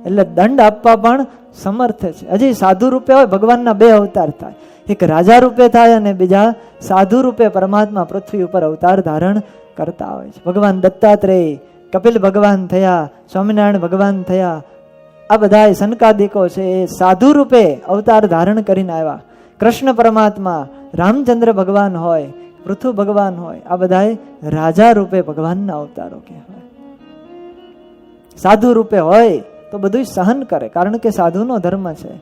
એટલે દંડ આપવા પણ સમર્થ છે. હજી સાધુ રૂપે હોય, ભગવાનના 2 અવતાર થાય. એક રાજા રૂપે થાય અને બીજા સાધુ રૂપે પરમાત્મા પૃથ્વી ઉપર અવતાર ધારણ કરતા હોય છે. ભગવાન દત્તાત્રેય, કપિલ ભગવાન થયા, સ્વામિનારાયણ ભગવાન થયા. આ બધા સનકાદિકો છે એ સાધુ રૂપે અવતાર ધારણ કરીને આવ્યા. કૃષ્ણ પરમાત્મા, રામચંદ્ર ભગવાન હોય, પૃથુ ભગવાન હોય, આ બધા રાજા રૂપે ભગવાનના અવતારો કહેવાય. સાધુ રૂપે હોય તો બધું સહન કરે, કારણ કે સાધુનો ધર્મ છે.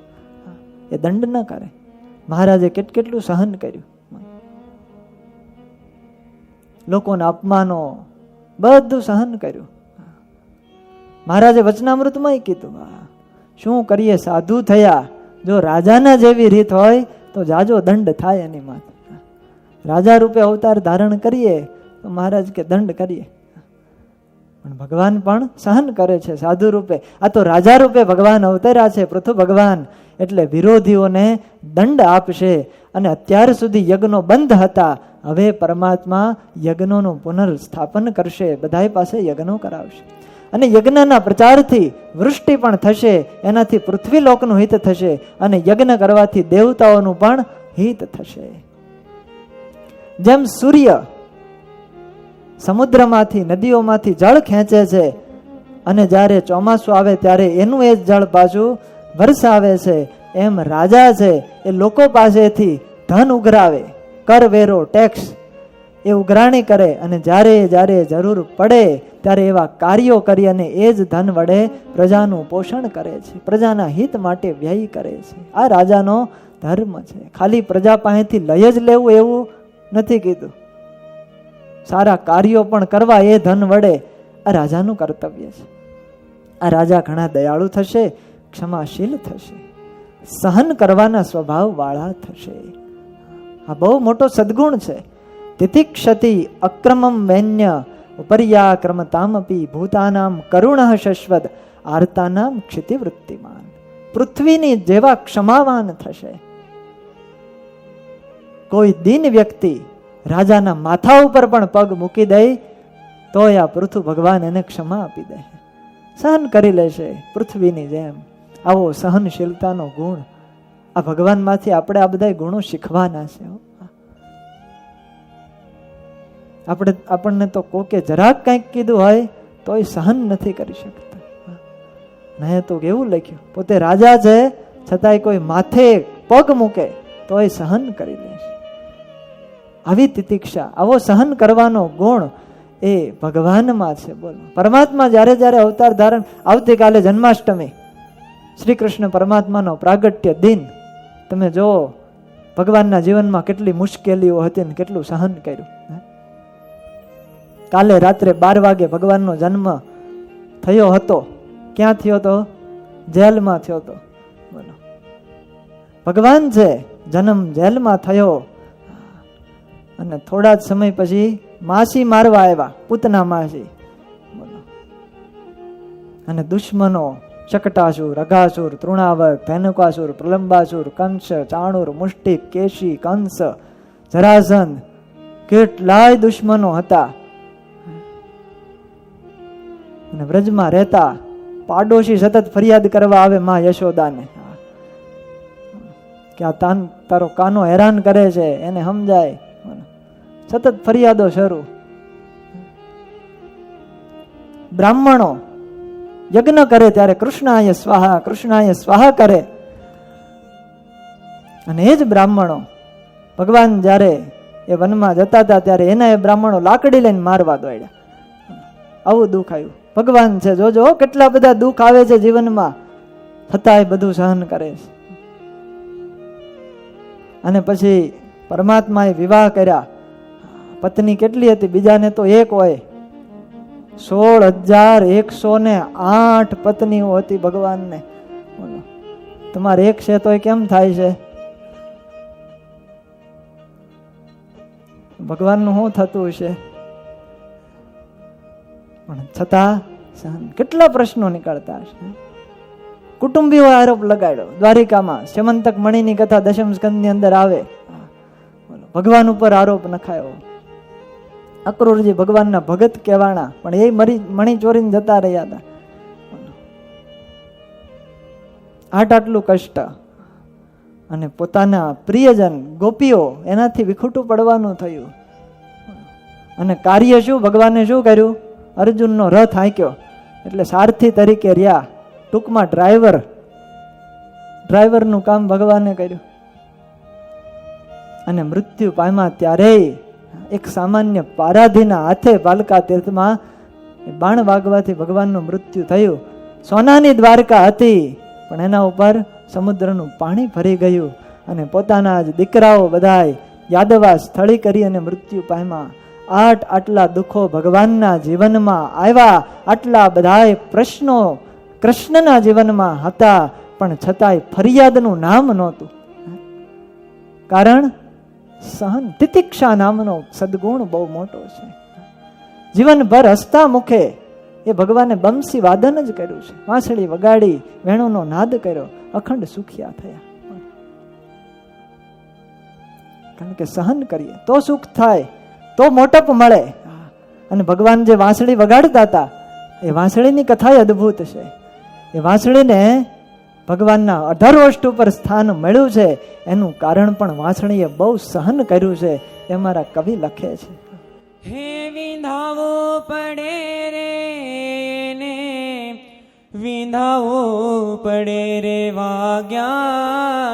એ દંડ ન કરે. મહારાજે કેટલું સહન કર્યું. લોકોના અપમાનો બધું સહન કર્યું. મહારાજે વચનામૃતમાં કીધું, શું કરીએ, સાધુ થયા. જો રાજાના જેવી રીત હોય તો જાજો દંડ થાય એની માથે. રાજા રૂપે અવતાર ધારણ કરીએ તો મહારાજ કે દંડ કરીએ, પણ ભગવાન પણ સહન કરે છે સાધુ રૂપે. આ તો રાજા રૂપે ભગવાન અવતર્યા છે. પૃથુ ભગવાન એટલે વિરોધીઓને દંડ આપશે. અને અત્યાર સુધી યજ્ઞો બંધ હતા, હવે પરમાત્મા યજ્ઞોનું પુનર્સ્થાપન કરશે, બધા પાસે યજ્ઞો કરાવશે. અને યજ્ઞના પ્રચારથી વૃષ્ટિ પણ થશે, એનાથી પૃથ્વી લોકનું હિત થશે, અને યજ્ઞ કરવાથી દેવતાઓનું પણ હિત થશે. જેમ સૂર્ય સમુદ્રમાંથી નદીઓમાંથી જળ ખેંચે છે, અને જ્યારે ચોમાસું આવે ત્યારે એનું એ જ જળ પાછું વરસાવે છે, એમ રાજા છે એ લોકો પાસેથી ધન ઉઘરાવે, કરવેરો ટેક્સ એ ઉઘરાણી કરે, અને જ્યારે જ્યારે જરૂર પડે ત્યારે એવા કાર્યો કરી અને એ જ ધન વડે પ્રજાનું પોષણ કરે છે, પ્રજાના હિત માટે વ્યય કરે છે. આ રાજાનો ધર્મ છે. ખાલી પ્રજા પાસેથી લઈ જ લેવું એવું નથી કીધું, સારા કાર્યો પણ કરવા એ ધન વડે આ રાજાનું કર્તવ્ય છે. આ રાજા ઘણા દયાળુ થશે, ક્ષમાશીલ થશે, સહન કરવાના સ્વભાવ વાળા થશે. આ બહુ મોટો સદગુણ છે. તિતિક્ષતિ અક્રમમ વૈન્ય પર્યાક્રમતામપી ભૂતાનામ કરુણઃ શશ્વત આર્તાનામ ક્ષિતિવૃત્તિમાન. પૃથ્વીની જેવા ક્ષમાવાન થશે. કોઈ દીન વ્યક્તિ રાજાના માથા ઉપર પણ પગ મૂકી દે તોય આ પૃથુ ભગવાન એને ક્ષમા આપી દે, સહન કરી લેશે પૃથ્વીની જેમ. આવો સહનશીલતાનો ગુણ આ ભગવાનમાંથી આપણે આ બધા ગુણો શીખવાના છે. આપણને તો કોકે જરાક કંઈક કીધું હોય તોય સહન નથી કરી શકતા. નહીં તો એવું લખ્યું, પોતે રાજા છે છતાંય કોઈ માથે પગ મૂકે તોય સહન કરી લેશે. આવી તિતિક્ષા, આવો સહન કરવાનો ગુણ એ ભગવાનમાં છે. બોલો, પરમાત્મા જ્યારે જ્યારે અવતાર ધારણ, આવતીકાલે જન્માષ્ટમી, શ્રી કૃષ્ણ પરમાત્માનો પ્રાગટ્ય દિન, તમે જો ભગવાનના જીવનમાં કેટલી મુશ્કેલીઓ હતી ને કેટલું સહન કર્યું. કાલે રાત્રે 12 વાગે ભગવાનનો જન્મ થયો હતો. ક્યાં થયો હતો? જેલમાં થયો હતો. બોલો, ભગવાન છે જન્મ જેલમાં થયો, અને થોડા જ સમય પછી માસી મારવા આવ્યા, પૂતના માસી. બોલો, અને દુશ્મનો શકટાસુર, અઘાસુર, તૃણાવર, ધેનુકાસુર, પ્રલંબાસુર, કંસ, ચાણુર, મુષ્ટિક, કેશી, કંસ, જરાસંધ, કેટલાય દુશ્મનો હતા. અને વ્રજમાં રહેતા પાડોશી સતત ફરિયાદ કરવા આવે માં યશોદાને કે આ તારો કાનો હેરાન કરે છે, એને સમજાય. સતત ફરિયાદો શરૂ. બ્રાહ્મણો યજ્ઞ કરે ત્યારે કૃષ્ણાય સ્વાહા, કૃષ્ણાય સ્વાહા કરે, અને એ જ બ્રાહ્મણો ભગવાન જ્યારે એ વનમાં જતા હતા ત્યારે એના એ બ્રાહ્મણો લાકડી લઈને મારવા દોડ્યા. આવું દુઃખ આવ્યું. ભગવાન છે, જોજો કેટલા બધા દુઃખ આવે છે જીવનમાં, છતાંય બધું સહન કરે છે. અને પછી પરમાત્માએ વિવાહ કર્યા. પત્ની કેટલી હતી? બીજાને તો એક હોય. 16,108 પત્નીઓ હતી ભગવાનને. તમારે એક છે તો કેમ થાય છે? ભગવાનનું શું થતું હશે? પણ છતાં કેટલા પ્રશ્નો નીકળતા હશે. કુટુંબીઓ આરોપ લગાડ્યો. દ્વારિકામાં સ્યમંતક મણિની કથા 10મ સ્કંદની અંદર આવે. ભગવાન ઉપર આરોપ નખાયો. અક્રૂરજી ભગવાનના ભગત કહેવાના, પણ એ મણી ચોરીને જતા રહ્યા હતા. આટલું કષ્ટ, અને પોતાના પ્રિયજન ગોપીઓ એનાથી વિખૂટું પડવાનું થયું. અને કાર્ય શું? ભગવાને શું કર્યું? અર્જુનનો રથ હાંક્યો, એટલે સારથી તરીકે રહ્યા. ટૂંકમાં ડ્રાઈવરનું કામ ભગવાને કર્યું. અને મૃત્યુ પામ્યા ત્યારે એક સામાન્ય પારાધીના હાથે પાલકા તીર્થમાં બાણ વાગવાથી ભગવાનનું મૃત્યુ થયું. સોનાની દ્વારકા હતી, પણ એના ઉપર સમુદ્રનું પાણી ભરી ગયું, અને પોતાના જ દીકરાઓ બધાય યાદવા સ્થળી કરી અને મૃત્યુ પામ્યા. આટલા દુઃખો ભગવાનના જીવનમાં આવ્યા, આટલા બધાય પ્રશ્નો કૃષ્ણના જીવનમાં હતા, પણ છતાંય ફરિયાદનું નામ નહોતું. કારણ સહન, તિતિક્ષા નામનો સદગુણ બહુ મોટો છે. જીવનભર હસતા મુખે એ ભગવાને બંસી વાદન જ કર્યું છે. વાંસળી વગાડી, વેણુનો નાદ કર્યો, અખંડ સુખિયા થયા. કારણ કે સહન કરીએ તો સુખ થાય, તો મોટપ મળે. અને ભગવાન જે વાંસળી વગાડતા હતા એ વાંસળીની કથા અદ્ભુત છે. એ વાંસળીને ભગવાનના 18 વર્ષ ઉપર સ્થાન મળ્યું છે એનું કારણ પણ વાંસળીએ બહુ સહન કર્યું છે એ મારા કવિ લખે છે. હે વિંધાવો પડે રે ને વિંધાવો પડે રે વાગ્યા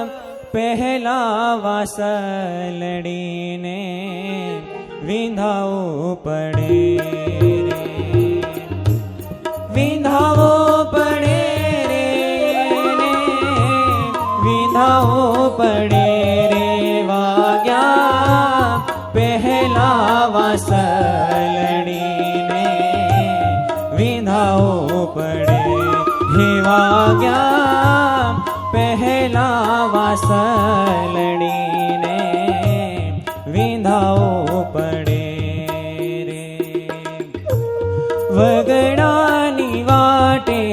પહેલા વાસળડીને વિંધાવો પડે રે વિંધાવો પડે રે ને વિંધાવો પડે રે વાગ્યા પહેલા વાસળડીને વિંધાવો પડે હે વાગ્યા પહેલા વાસળડીને વિંધાવો પડે રે વગડાની વાટે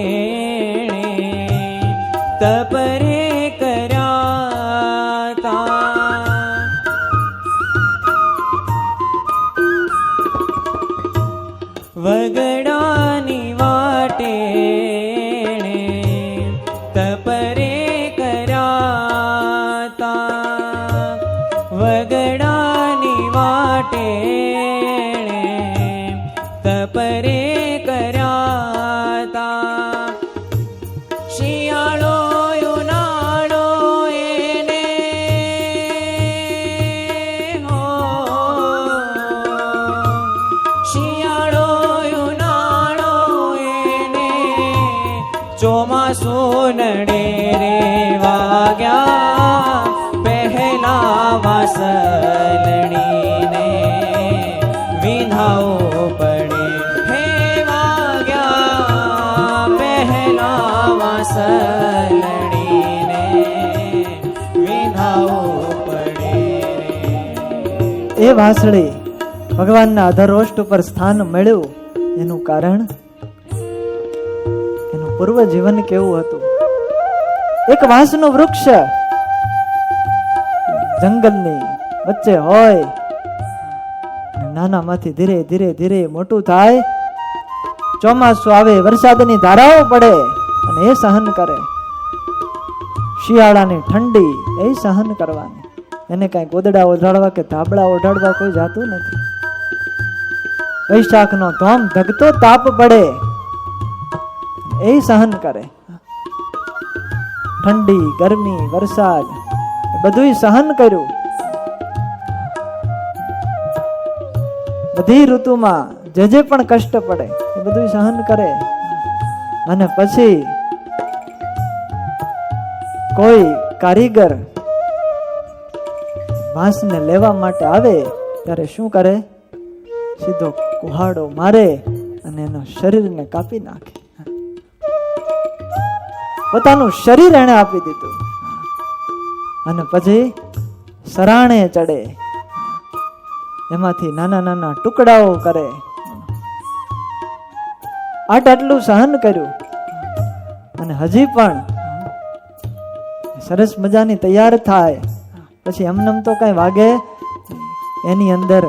તપરે કર્યા તા વગડાની વાટે તપરે કર્યા તા વગડાની વાટે તપરે કર્યા તા શિયાળો ઉનાળો એને હો શિયાળો ઉનાળો એને ચોમાસું નડે રે વાગ્યા પહેલા વાસળડીને વિંધાવો પડે હે વાગ્યા પહેલા વાસળડીને વિંધાવો પડે એ વાંસળી ભગવાનના અધરોષ્ટ ઉપર સ્થાન મળ્યું એનું કારણ એનું પૂર્વ જીવન કેવું હતું. એક વાંસનું વૃક્ષ જંગલની વચ્ચે હોય, નાનામાંથી ધીરે ધીરે ધીરે મોટું થાય, ચોમાસું આવે, વરસાદની ધારાઓ પડે અને એ સહન કરે. શિયાળાની ઠંડી એ સહન કરવાની. એને કઈ ગોદડા ઓઢાડવા કે ધાબળા ઓઢાડવા કોઈ જાતું નથી. વૈશાખનો ધોમ ધગતો તાપ પડે એ સહન કરે. ઠંડી, ગરમી, વરસાદ બધું સહન કર્યું. બધી ઋતુમાં જે પણ કષ્ટ પડે એ બધું સહન કરે. અને પછી કોઈ કારીગર વાંસને લેવા માટે આવે ત્યારે શું કરે? સીધો કુહાડો મારે અને એના શરીરને કાપી નાખે. પોતાનું શરીર એને આપી દીધું અને પછી સરાણે ચડે, એમાંથી નાના નાના ટુકડાઓ કરે. આટલું સહન કર્યું અને હજી પણ સરસ મજાની તૈયાર થાય પછી એમનેમ તો કઈ વાગે, એની અંદર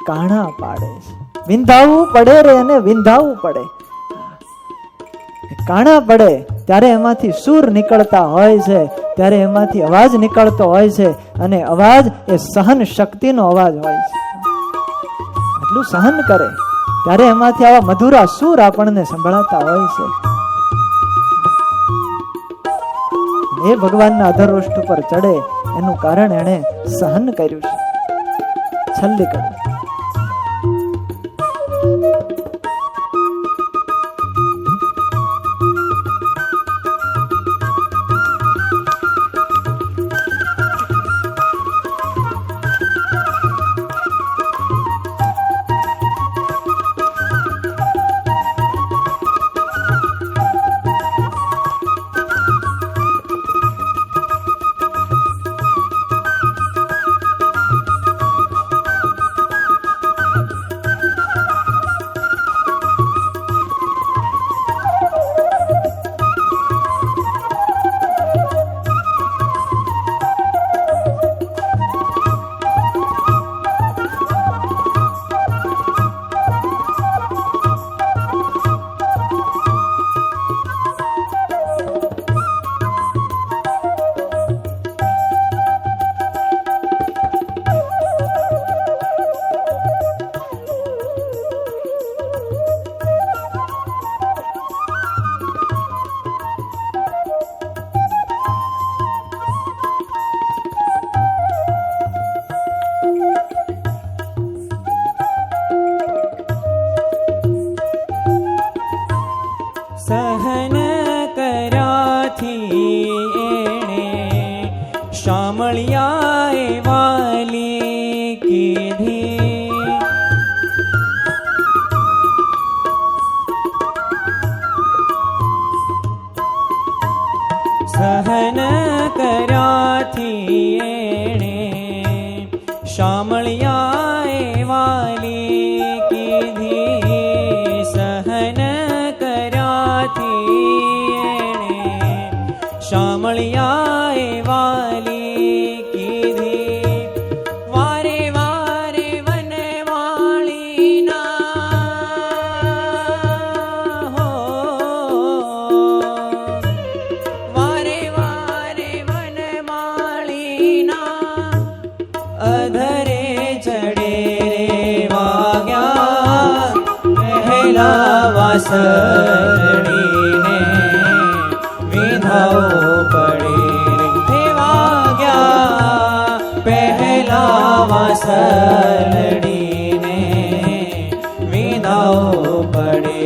કાણા પાડે છે. વિંધાવવું પડે રે એને વિંધાવવું પડે. કાણા પડે ત્યારે એમાંથી સૂર નીકળતા હોય છે, ત્યારે એમાંથી અવાજ નીકળતો હોય છે અને અવાજ એ સહન શક્તિનો અવાજ હોય છે. એટલું સહન કરે ત્યારે એમાંથી આવા મધુરા સૂર આપણને સંભળાતા હોય છે. એ ભગવાનના અધરોષ્ટ ઉપર ચડે એનું કારણ એને સહન કર્યું છે. છલ્લી કર્યું. શામળિયાએ વાલી કીધી સહન કર્યાથી એણે શામળિયાએ વાલી કીધી સહન કર્યાથી એણે શામળિયાએ વાલી કીધી વારે વારે વનવાળીના હો વારે વારે વનમાળીના અધરે ચડે રે વાગ્યા પહેલા વાસળીને વિધાઓ પડે રે વાગ્યા પહેલા વાસળીને વિધાઓ પડે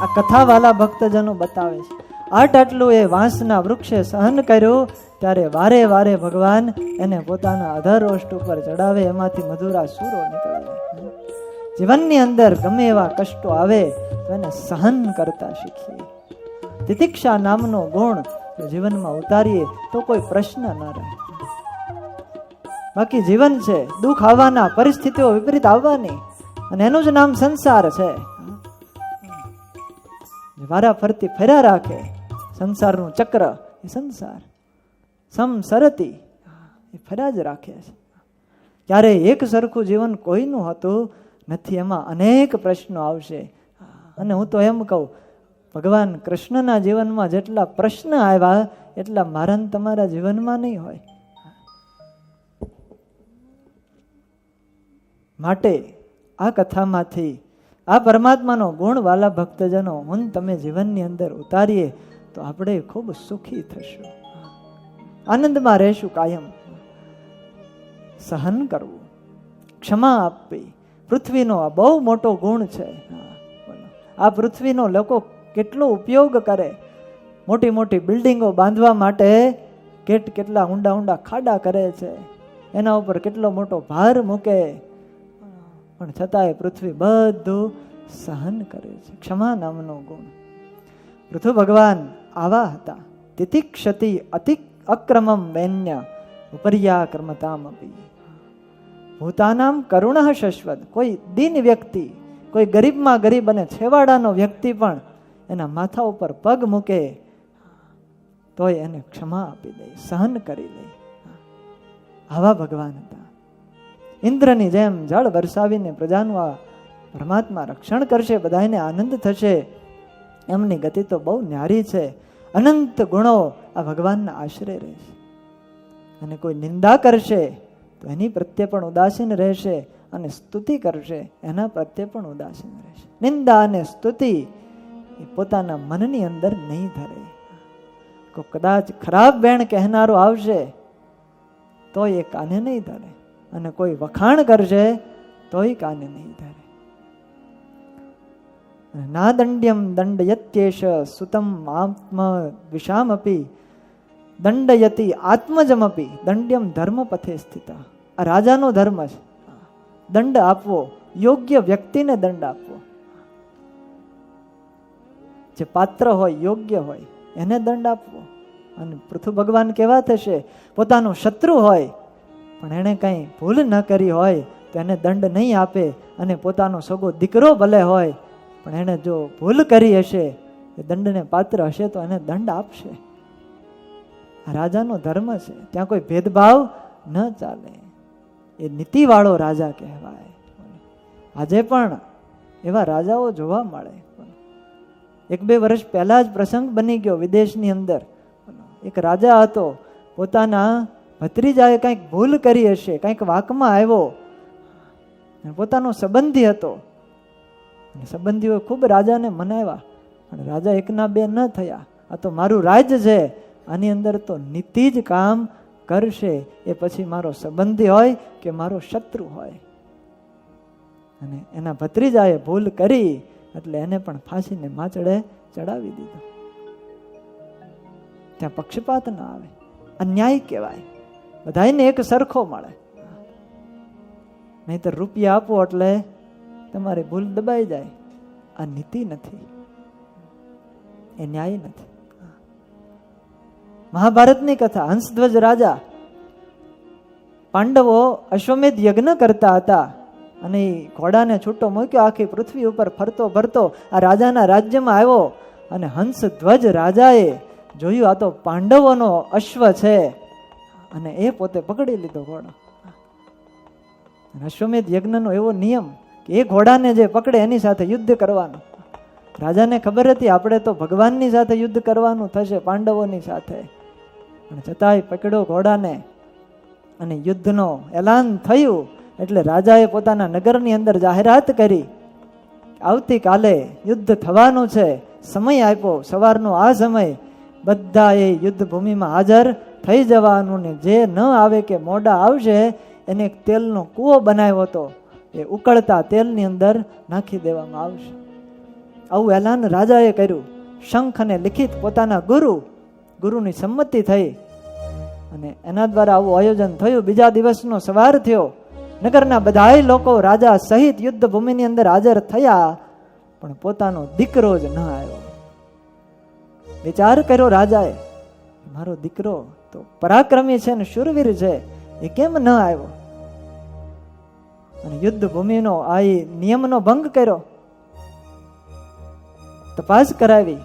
આ કથાવાલા ભક્તજનો બતાવે છે આટલું એ વાંસના વૃક્ષે સહન કર્યું ત્યારે વારે વારે ભગવાન એને પોતાના અધર ઓષ્ટ ઉપર ચડાવે એમાંથી મધુરા સૂરો નીકળે. જીવનની અંદર ગમે એવા કષ્ટો આવે તો એને સહન કરતા શીખીએ. તિતિક્ષા નામનો ગુણ જો જીવનમાં ઉતારીએ તો કોઈ પ્રશ્ન ન રહે. બાકી જીવન છે, દુઃખ આવવાના, પરિસ્થિતિઓ વિપરીત આવવાની, અને એનું જ નામ સંસાર છે. વારા ફરતી ફર્યા રાખે સંસારનું ચક્ર એ સંસાર સમસરતી એ ફર્યા જ રાખે છે. ક્યારે એક સરખું જીવન કોઈનું હતું નથી, એમાં અનેક પ્રશ્નો આવશે. અને હું તો એમ કહું, ભગવાન કૃષ્ણના જીવનમાં જેટલા પ્રશ્ન આવ્યા એટલા મારા ને તમારા જીવનમાં નહીં હોય. માટે આ કથામાંથી આ પરમાત્માનો ગુણ વાલા ભક્તજનો હું તમે જીવનની અંદર ઉતારીએ તો આપણે ખૂબ સુખી થશું, આનંદમાં રહેશું કાયમ. સહન કરવું, ક્ષમા આપવી, પૃથ્વીનો આ બહુ મોટો ગુણ છે. આ પૃથ્વીનો લોકો કેટલો ઉપયોગ કરે. મોટી મોટી બિલ્ડિંગો બાંધવા માટે કેટલા ઊંડા ઊંડા ખાડા કરે છે, એના ઉપર કેટલો મોટો ભાર મૂકે, પણ છતાંય પૃથ્વી બધું સહન કરે છે. ક્ષમા નામનો ગુણ. પૃથુ ભગવાન આવા હતા. તિતિક્ષતિ અતિ અક્રમમ વૈન્ય ઉપર્યા કર્મતામ અપી ભૂતાનામ કરુણઃ શશ્વત. કોઈ દીન વ્યક્તિ, કોઈ ગરીબમાં ગરીબ અને છેવાડાનો વ્યક્તિ પણ એના માથા ઉપર પગ મૂકે તોય એને ક્ષમા આપી દે, સહન કરી લે. આવા ભગવાન હતા. ઇન્દ્રની જેમ જળ વરસાવીને પ્રજાનું આ પરમાત્મા રક્ષણ કરશે, બધાને આનંદ થશે. એમની ગતિ તો બહુ ન્યારી છે. અનંત ગુણો આ ભગવાનના આશરે રહેશે. અને કોઈ નિંદા કરશે તો એની પ્રત્યે પણ ઉદાસીન રહેશે, અને સ્તુતિ કરશે એના પ્રત્યે પણ ઉદાસીન રહેશે. નિંદા અને સ્તુતિ એ પોતાના મનની અંદર નહીં ધરે. કોઈ કદાચ ખરાબ બેણ કહેનારો આવશે તો એ કાને નહીં ધરે, અને કોઈ વખાણ કરશે તોય કાને નહીં ધરે. ના દંડ્યમ દંડયત્યેશ સુતમ આત્મ દ્વિષામપી દંડયતિ આત્મજમપી દંડ્યમ ધર્મ પથે સ્થિતા. આ રાજાનો ધર્મ છે. દંડ આપવો, યોગ્ય વ્યક્તિને દંડ આપવો. જે પાત્ર હોય, યોગ્ય હોય એને દંડ આપવો. અને પૃથુ ભગવાન કેવા થશે? પોતાનો શત્રુ હોય પણ એને કંઈ ભૂલ ન કરી હોય તો એને દંડ નહીં આપે, અને પોતાનો સગો દીકરો ભલે હોય પણ એને જો ભૂલ કરી હશે, એ દંડને પાત્ર હશે તો એને દંડ આપશે. આ રાજાનો ધર્મ છે. ત્યાં કોઈ ભેદભાવ ન ચાલે. એ નીતિવાળો રાજા કહેવાય. આજે પણ એવા રાજાઓ જોવા મળે. 1-2 વર્ષ પહેલા જ પ્રસંગ બની ગયો વિદેશની અંદર. એક રાજા હતો, પોતાના ભત્રીજાએ કંઈક ભૂલ કરી હશે, કંઈક વાંકમાં આવ્યો, પોતાનો સંબંધી હતો. સંબંધીઓ ખૂબ રાજાને મનાવ્યા, પણ રાજા 1ના 2 ન થયા. આ તો મારું રાજ્ય છે, આની અંદર તો નીતિ જ કામ કરશે. એ પછી મારો સંબંધી હોય કે મારો શત્રુ હોય. અને એના ભત્રીજાએ ભૂલ કરી એટલે એને પણ ફાંસીને માચડે ચડાવી દીધો. ત્યાં પક્ષપાત ના આવે, અન્યાય કહેવાય, બધાને એક સરખો મળે. નહીતર રૂપિયા આપો એટલે તમારી ભૂલ દબાઈ જાય. આ નીતિ નથી, એ ન્યાય નથી. મહાભારતની કથા, હંસધ્વજ રાજા, પાંડવો અશ્વમેધ યજ્ઞ કરતા હતા અને ઘોડાને છૂટો મૂક્યો, આખી પૃથ્વી ઉપર ફરતો ફરતો આ રાજાના રાજ્યમાં આવ્યો અને હંસધ્વજ રાજાએ જોયું આ તો પાંડવોનો અશ્વ છે અને એ પોતે પકડી લીધો ઘોડો. અશ્વમેધ યજ્ઞનો એવો નિયમ કે એ ઘોડાને જે પકડે એની સાથે યુદ્ધ કરવાનું. રાજાને ખબર હતી આપણે તો ભગવાનની સાથે યુદ્ધ કરવાનું થશે, પાંડવોની સાથે, પણ છતાંય પકડ્યો ઘોડાને અને યુદ્ધનો એલાન થયું. એટલે રાજાએ પોતાના નગરની અંદર જાહેરાત કરી, આવતીકાલે યુદ્ધ થવાનું છે, સમય આપ્યો, સવારનો આ સમય, બધા એ યુદ્ધ ભૂમિમાં હાજર થઈ જવાનું ને જે ન આવે કે મોડા આવશે એને એક તેલનો કૂવો બનાવ્યો હતો, એ ઉકળતા તેલની અંદર નાખી દેવામાં આવશે. આવું એલાન રાજાએ કર્યું. શંખ અને લિખિત પોતાના ગુરુની સંમતિ થઈ અને એના દ્વારા આવું આયોજન થયું. બીજા દિવસનો સવાર થયો, નગરના બધા લોકો રાજા સહિત યુદ્ધ ભૂમિની અંદર હાજર થયા, પણ પોતાનો દીકરો જ ન આવ્યો. વિચાર કર્યો રાજાએ, મારો દીકરો તો પરાક્રમી છે ને શૂરવીર છે, એ કેમ ન આવ્યો? અને યુદ્ધ ભૂમિનો આ નિયમનો ભંગ કર્યો. તપાસ કરાવી,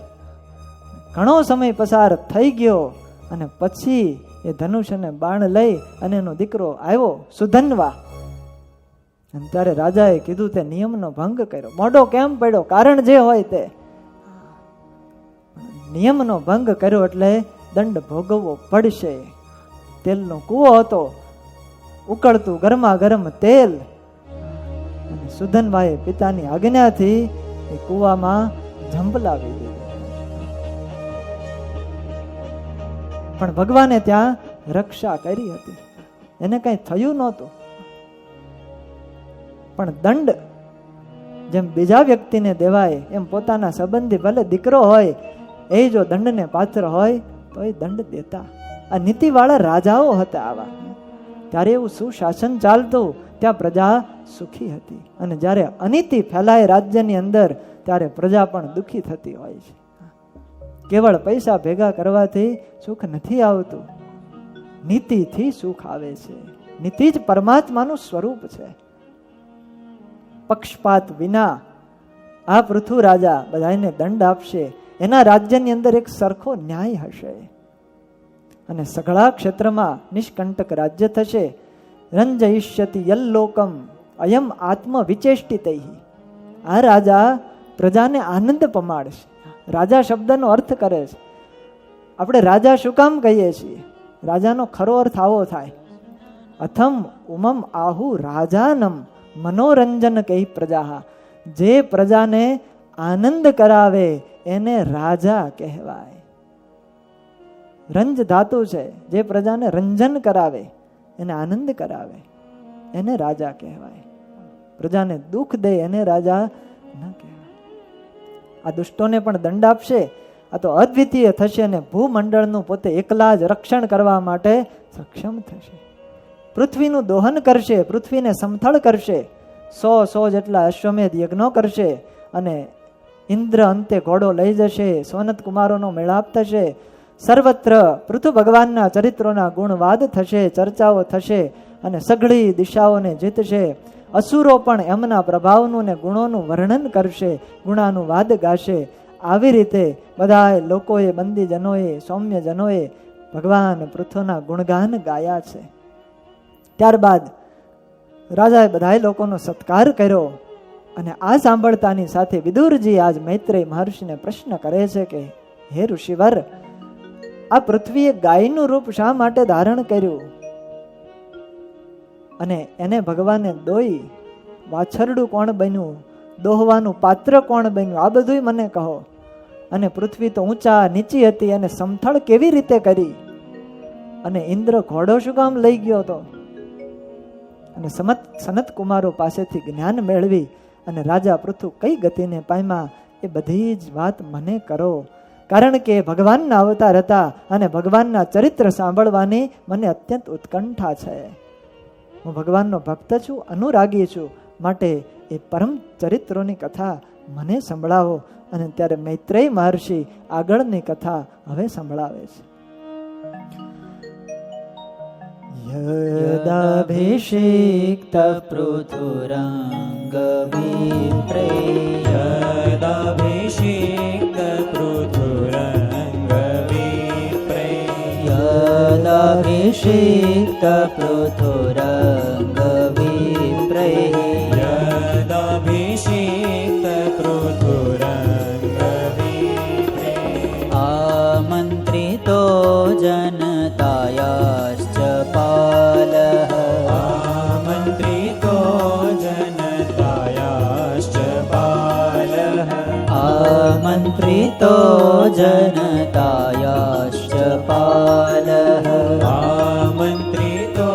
ઘણો સમય પસાર થઈ ગયો અને પછી એ ધનુષ અને બાણ લઈ અને એનો દીકરો આવ્યો સુધન્વા. અને ત્યારે રાજાએ કીધું તે નિયમનો ભંગ કર્યો. મોઢો કેમ પડ્યો? કારણ જે હોય તે. નિયમનો ભંગ કર્યો એટલે દંડ ભોગવવો પડશે. તેલનો કૂવો હતો, ઉકળતું ગરમા ગરમ તેલ, અને સુધનભાઈએ પિતાની આજ્ઞાથી એ કૂવામાં ઝંપલાવી દીધું. પણ ભગવાને ત્યાં રક્ષા કરી હતી, એને કઈ થયું નહોતું. પણ દંડ જેમ બીજા વ્યક્તિને દેવાય એમ પોતાના સંબંધી ભલે દીકરો હોય એ જો દંડને પાત્ર હોય તો એ દંડ દેતા. આ નીતિવાળા રાજાઓ હતા આવા. ત્યારે એવું સુશાસન ચાલતું, ત્યાં પ્રજા સુખી હતી. અને જ્યારે અનીતિ ફેલાય રાજ્યની અંદર ત્યારે પ્રજા પણ દુઃખી થતી હોય છે. કેવળ પૈસા ભેગા કરવાથી સુખ નથી આવતું, નીતિથી સુખ આવે છે. નીતિ જ પરમાત્માનું સ્વરૂપ છે. પક્ષપાત વિના આ પૃથુ રાજા બધાને દંડ આપશે. એના રાજ્યની અંદર એક સરખો ન્યાય હશે અને સઘળા ક્ષેત્રમાં નિષ્કંટક રાજ્ય થશે. રંજયિષ્યતિ યલ્લોકમ અયમ આત્મ વિચેષ્ટિતૈ. આ રાજા પ્રજાને આનંદ પમાડશે. રાજા શબ્દનો અર્થ કરે છે. આપણે રાજા શું કામ કહીએ છીએ? રાજાનો ખરો અર્થ આવો થાય, અથમ ઉમમ આહુ રાજાનમ મનોરંજન કહી પ્રજા. જે પ્રજાને આનંદ કરાવે એને રાજા કહેવાય. રંજ ધાતુ છે, જે પ્રજાને રંજન કરાવે, એને આનંદ કરાવે એને રાજા કહેવાય. પ્રજાને દુઃખ દે એને રાજા ન કહેવાય. આ દુષ્ટોને પણ દંડ આપશે. આ તો અદ્વિતીય થશે અને ભૂમંડળનું પોતે એકલા જ રક્ષણ કરવા માટે સક્ષમ થશે. પૃથ્વીનું દોહન કરશે, પૃથ્વીને સમથળ કરશે. 100 જેટલા અશ્વમેધ યજ્ઞો કરશે અને ઇન્દ્ર અંતે ઘોડો લઈ જશે. સોનત કુમારોનો મેળાપ થશે. સર્વત્ર પૃથુ ભગવાનના ચરિત્રોના ગુણવાદ થશે, ચર્ચાઓ થશે અને સઘળી દિશાઓને જીતશે. અસુરો પણ એમના પ્રભાવનું ને ગુણોનું વર્ણન કરશે, ગુણાનુવાદ ગાશે. આવી રીતે બધા લોકોએ, બંદીજનોએ, સૌમ્યજનોએ ભગવાન પૃથુના ગુણગાન ગાયા છે. ત્યારબાદ રાજાએ બધા લોકોનો સત્કાર કર્યો અને આ સાંભળતાની સાથે વિદુરજી આજ મૈત્રેય મહર્ષિને પ્રશ્ન કરે છે કે હે ઋષિવર, આ પૃથ્વીએ ગાયનું રૂપ શા માટે ધારણ કર્યું અને એને ભગવાને દોઈ? વાછરડું કોણ બન્યું? દોહવાનું પાત્ર કોણ બન્યું? આ બધું મને કહો. અને પૃથ્વી તો ઊંચા નીચી હતી અને સમથળ કેવી રીતે કરી? અને ઇન્દ્ર ઘોડો શું કામ લઈ ગયો હતો? અને સનત કુમારો પાસેથી જ્ઞાન મેળવી અને રાજા પૃથુ કઈ ગતિને પામ્યા એ બધી જ વાત મને કરો. કારણ કે ભગવાનના અવતાર હતા અને ભગવાનના ચરિત્ર સાંભળવાની મને અત્યંત ઉત્કંઠા છે. હું ભગવાનનો ભક્ત છું, અનુરાગી છું, માટે એ પરમ ચરિત્રોની કથા મને સંભળાવો. અને ત્યારે મૈત્રેય મહર્ષિ આગળની કથા હવે સંભળાવે છે. યદાભિષિક્ત પૃથુરંગ વિપ્રેય યદાભિષિક્ત પૃથુરંગ વિપ્રેય યદાભિષિક્ત પૃથુરંગ વિપ્રેય યદાભિષિક્ત પૃથુરંગ વિપ્રેય આમંત્રિતો જનતાયાશ્ચ પાલઃ આમંત્રિતો જનતાયાશ્ચ પાલઃ આમંત્રિતો જનતાયાશ્ચ પાલઃ આમંત્રિતો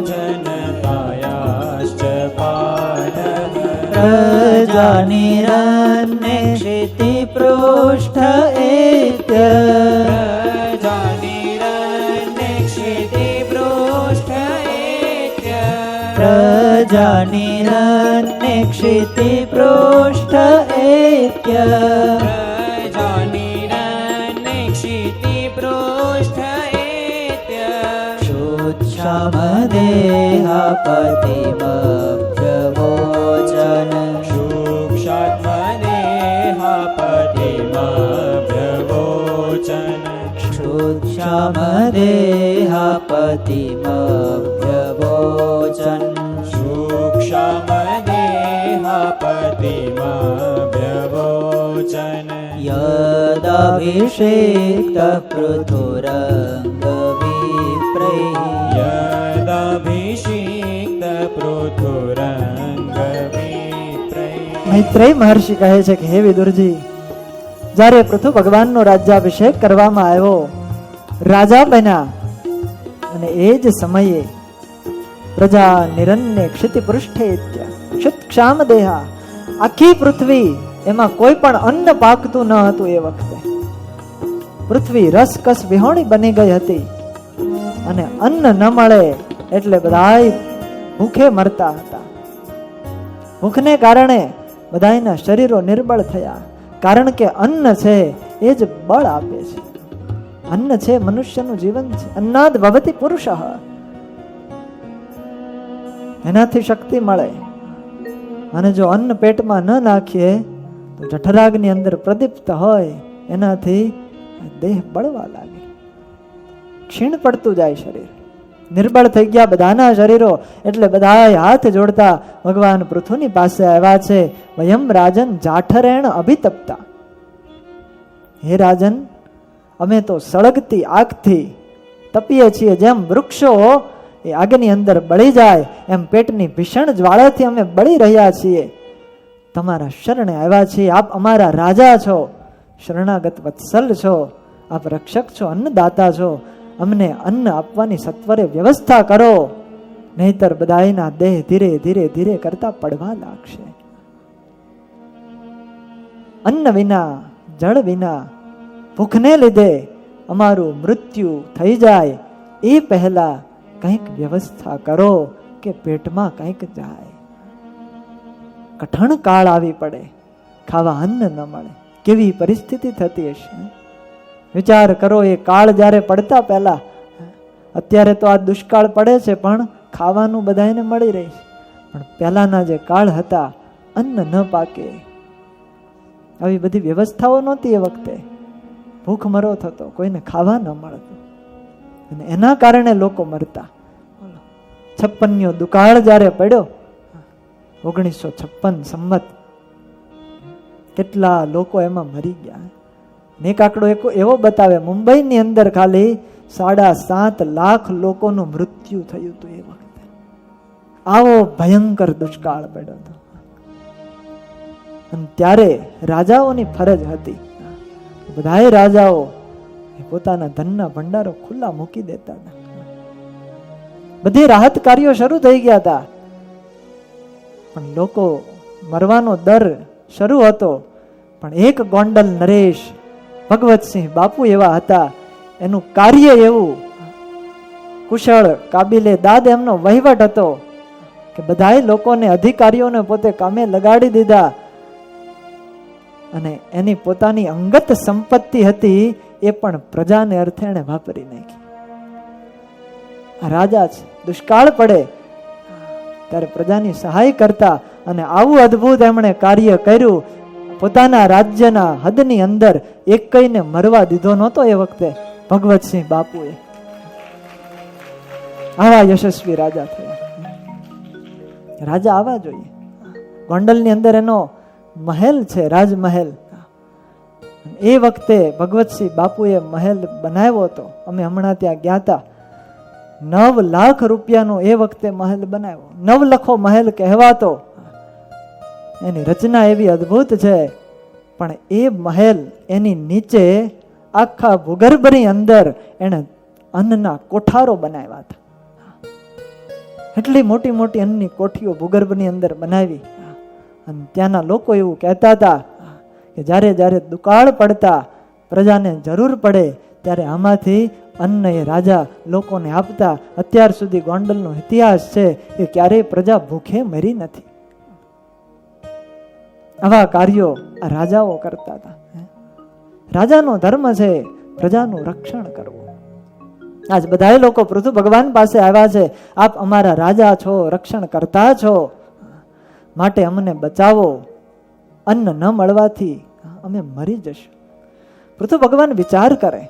જનતાયાશ્ચ પાલઃ પ્રજાનિરન્નેક્ષિતિ પૃષ્ઠ એત્ય પ્રજાનિરન્નેક્ષિતિ પૃષ્ઠ એત્ય શુક્ષામદેહાપતિમભ્યવોચન શુક્ષામદેહાપતિમભ્યવોચન સૂક્ષ્મદેહાપતિમભ્યવોચન યદાભિષેક્ત પૃથુરંગ વિપ્રૈઃ યદાભિષિક્ત પૃથુરંગ વિપ્રૈઃ. મૈત્રેય મહર્ષિ કહે છે કે હે વિદુરજી, જ્યારે પૃથુ ભગવાનનો રાજ્યાભિષેક કરવામાં આવ્યો, રાજા બન્યા, અને એ જ સમયે પ્રજા નિરન્ને ક્ષિતિ પૃષ્ઠે ક્ષિતક્ષામ દેહા, આખી પૃથ્વી એમાં કોઈ પણ અન્ન પાકતું ન હતું. એ વખતે પૃથ્વી રસકસ વિહોણી બની ગઈ હતી અને અન્ન ન મળે એટલે બધાય ભૂખે મરતા હતા. ભૂખને કારણે બધાયના શરીરો નિર્બળ થયા, કારણ કે અન્ન છે એ જ બળ આપે છે. અન્ન છે મનુષ્યનું જીવન છે. અન્નાદ ભવતિ પુરુષઃ, એનાથી શક્તિ મળે. અને જો અન્ન પેટમાં ન નાખીએ તો જઠરાગ્નિ અંદર પ્રદીપ્ત હોય, એનાથી દેહ બળવા લાગે, ક્ષીણ પડતું જાય શરીર. નિર્બળ થઈ ગયા બધાના શરીરો, એટલે બધા હાથ જોડતા ભગવાન પૃથુની પાસે આવ્યા છે. વયમ રાજન જાઠરેણ અભિતપ્તા, હે રાજન, અમે તો સળગતી આગથી તપીએ છીએ. જેમ વૃક્ષો એ આગની અંદર બળી જાય એમ પેટની ભીષણ જ્વાળાથી અમે બળી રહ્યા છીએ. તમારા શરણે આવ્યા છીએ. આપ અમારા રાજા છો, શરણાગત વત્સલ છો, આપ રક્ષક છો, અન્નદાતા છો. અમને અન્ન આપવાની સત્વરે વ્યવસ્થા કરો, નહીતર બધાયના દેહ ધીરે ધીરે ધીરે કરતા પડવા લાગશે. અન્ન વિના, જળ વિના, ભૂખને લીધે અમારું મૃત્યુ થઈ જાય એ પહેલા કંઈક વ્યવસ્થા કરો કે પેટમાં કંઈક જાય. કઠણ કાળ આવી પડે, ખાવા અન્ન ન મળે, કેવી પરિસ્થિતિ થતી હશે. વિચાર કરો, એ કાળ જ્યારે પડતા પહેલા, અત્યારે તો આ દુષ્કાળ પડે છે પણ ખાવાનું બધાને મળી રહે છે, પણ પહેલાના જે કાળ હતા અન્ન ન પાકે, આવી બધી વ્યવસ્થાઓ નહોતી. એ વખતે ભૂખ મરો થતો, કોઈને ખાવા ન મળતું, અને એના કારણે લોકો મરતા. 56નો દુકાળ જ્યારે પડ્યો, 1956 સંમત, કેટલા લોકો એમાં મરી ગયા. એક આંકડો એવો બતાવે, મુંબઈની અંદર ખાલી 7.5 લાખ લોકોનું મૃત્યુ થયું હતું એ વખતે. આવો ભયંકર દુષ્કાળ પડ્યો હતો. અને ત્યારે રાજાઓની ફરજ હતી, બધાય રાજાઓ પોતાના ધનના ભંડારો ખુલ્લા મૂકી દેતા હતા. બધી રાહત કાર્યો શરૂ થઈ ગયા હતા, પણ લોકો મરવાનો દર શરૂ હતો. પણ એક ગોંડલ નરેશ ભગવતસિંહ બાપુ એવા હતા, એનું કાર્ય એવું કુશળ કાબિલે દાદ, એમનો વહીવટ હતો કે બધાય લોકોને, અધિકારીઓને પોતે કામે લગાડી દીધા અને એની પોતાની અંગત સંપત્તિ હતી એ પણ પ્રજાને અર્થે એને વાપરી નાખી. આ રાજા છે, દુષ્કાળ પડે ત્યારે પ્રજાની સહાય કરતા, અને આવું અદ્ભુત એમણે કાર્ય કર્યું. પોતાના રાજ્યના હદની અંદર એક કઈને મરવા દીધો નહોતો એ વખતે ભગવતસિંહ બાપુએ. આવા યશસ્વી રાજા થયા. રાજા આવા જોઈએ. ગોંડલની અંદર એનો મહેલ છે, રાજમહેલ. એ વખતે ભગવતસિંહ બાપુએ મહેલ બનાવ્યો હતો. અમે હમણાં ત્યાં ગયા હતા. 9 લાખ રૂપિયાનો એ વખતે મહેલ બનાવ્યો. 9 લખો મહેલ કહેવાતો. એની રચના એવી અદ્ભુત છે. પણ એ મહેલ, એની નીચે આખા ભૂગર્ભની અંદર એને અન્નના કોઠારો બનાવ્યા હતા. એટલી મોટી મોટી અન્નની કોઠીઓ ભૂગર્ભની અંદર બનાવી. અને ત્યાંના લોકો એવું કહેતા હતા કે જ્યારે જ્યારે દુકાળ પડતા, પ્રજાને જરૂર પડે, ત્યારે આમાંથી અન્ન એ રાજા લોકોને આપતા. અત્યાર સુધી ગોંડલનો ઇતિહાસ છે કે ક્યારેય પ્રજા ભૂખે મરી નથી. આવા કાર્યો આ રાજાઓ કરતા હતા. રાજાનો ધર્મ છે પ્રજાનું રક્ષણ કરવું. આજ બધા લોકો પૃથુ ભગવાન પાસે આવ્યા છે, આપ અમારા રાજા છો, રક્ષણ કરતા છો, માટે અમને બચાવો. અન્ન ન મળવાથી અમે મરી જશું. પૃથુ ભગવાન વિચાર કરે,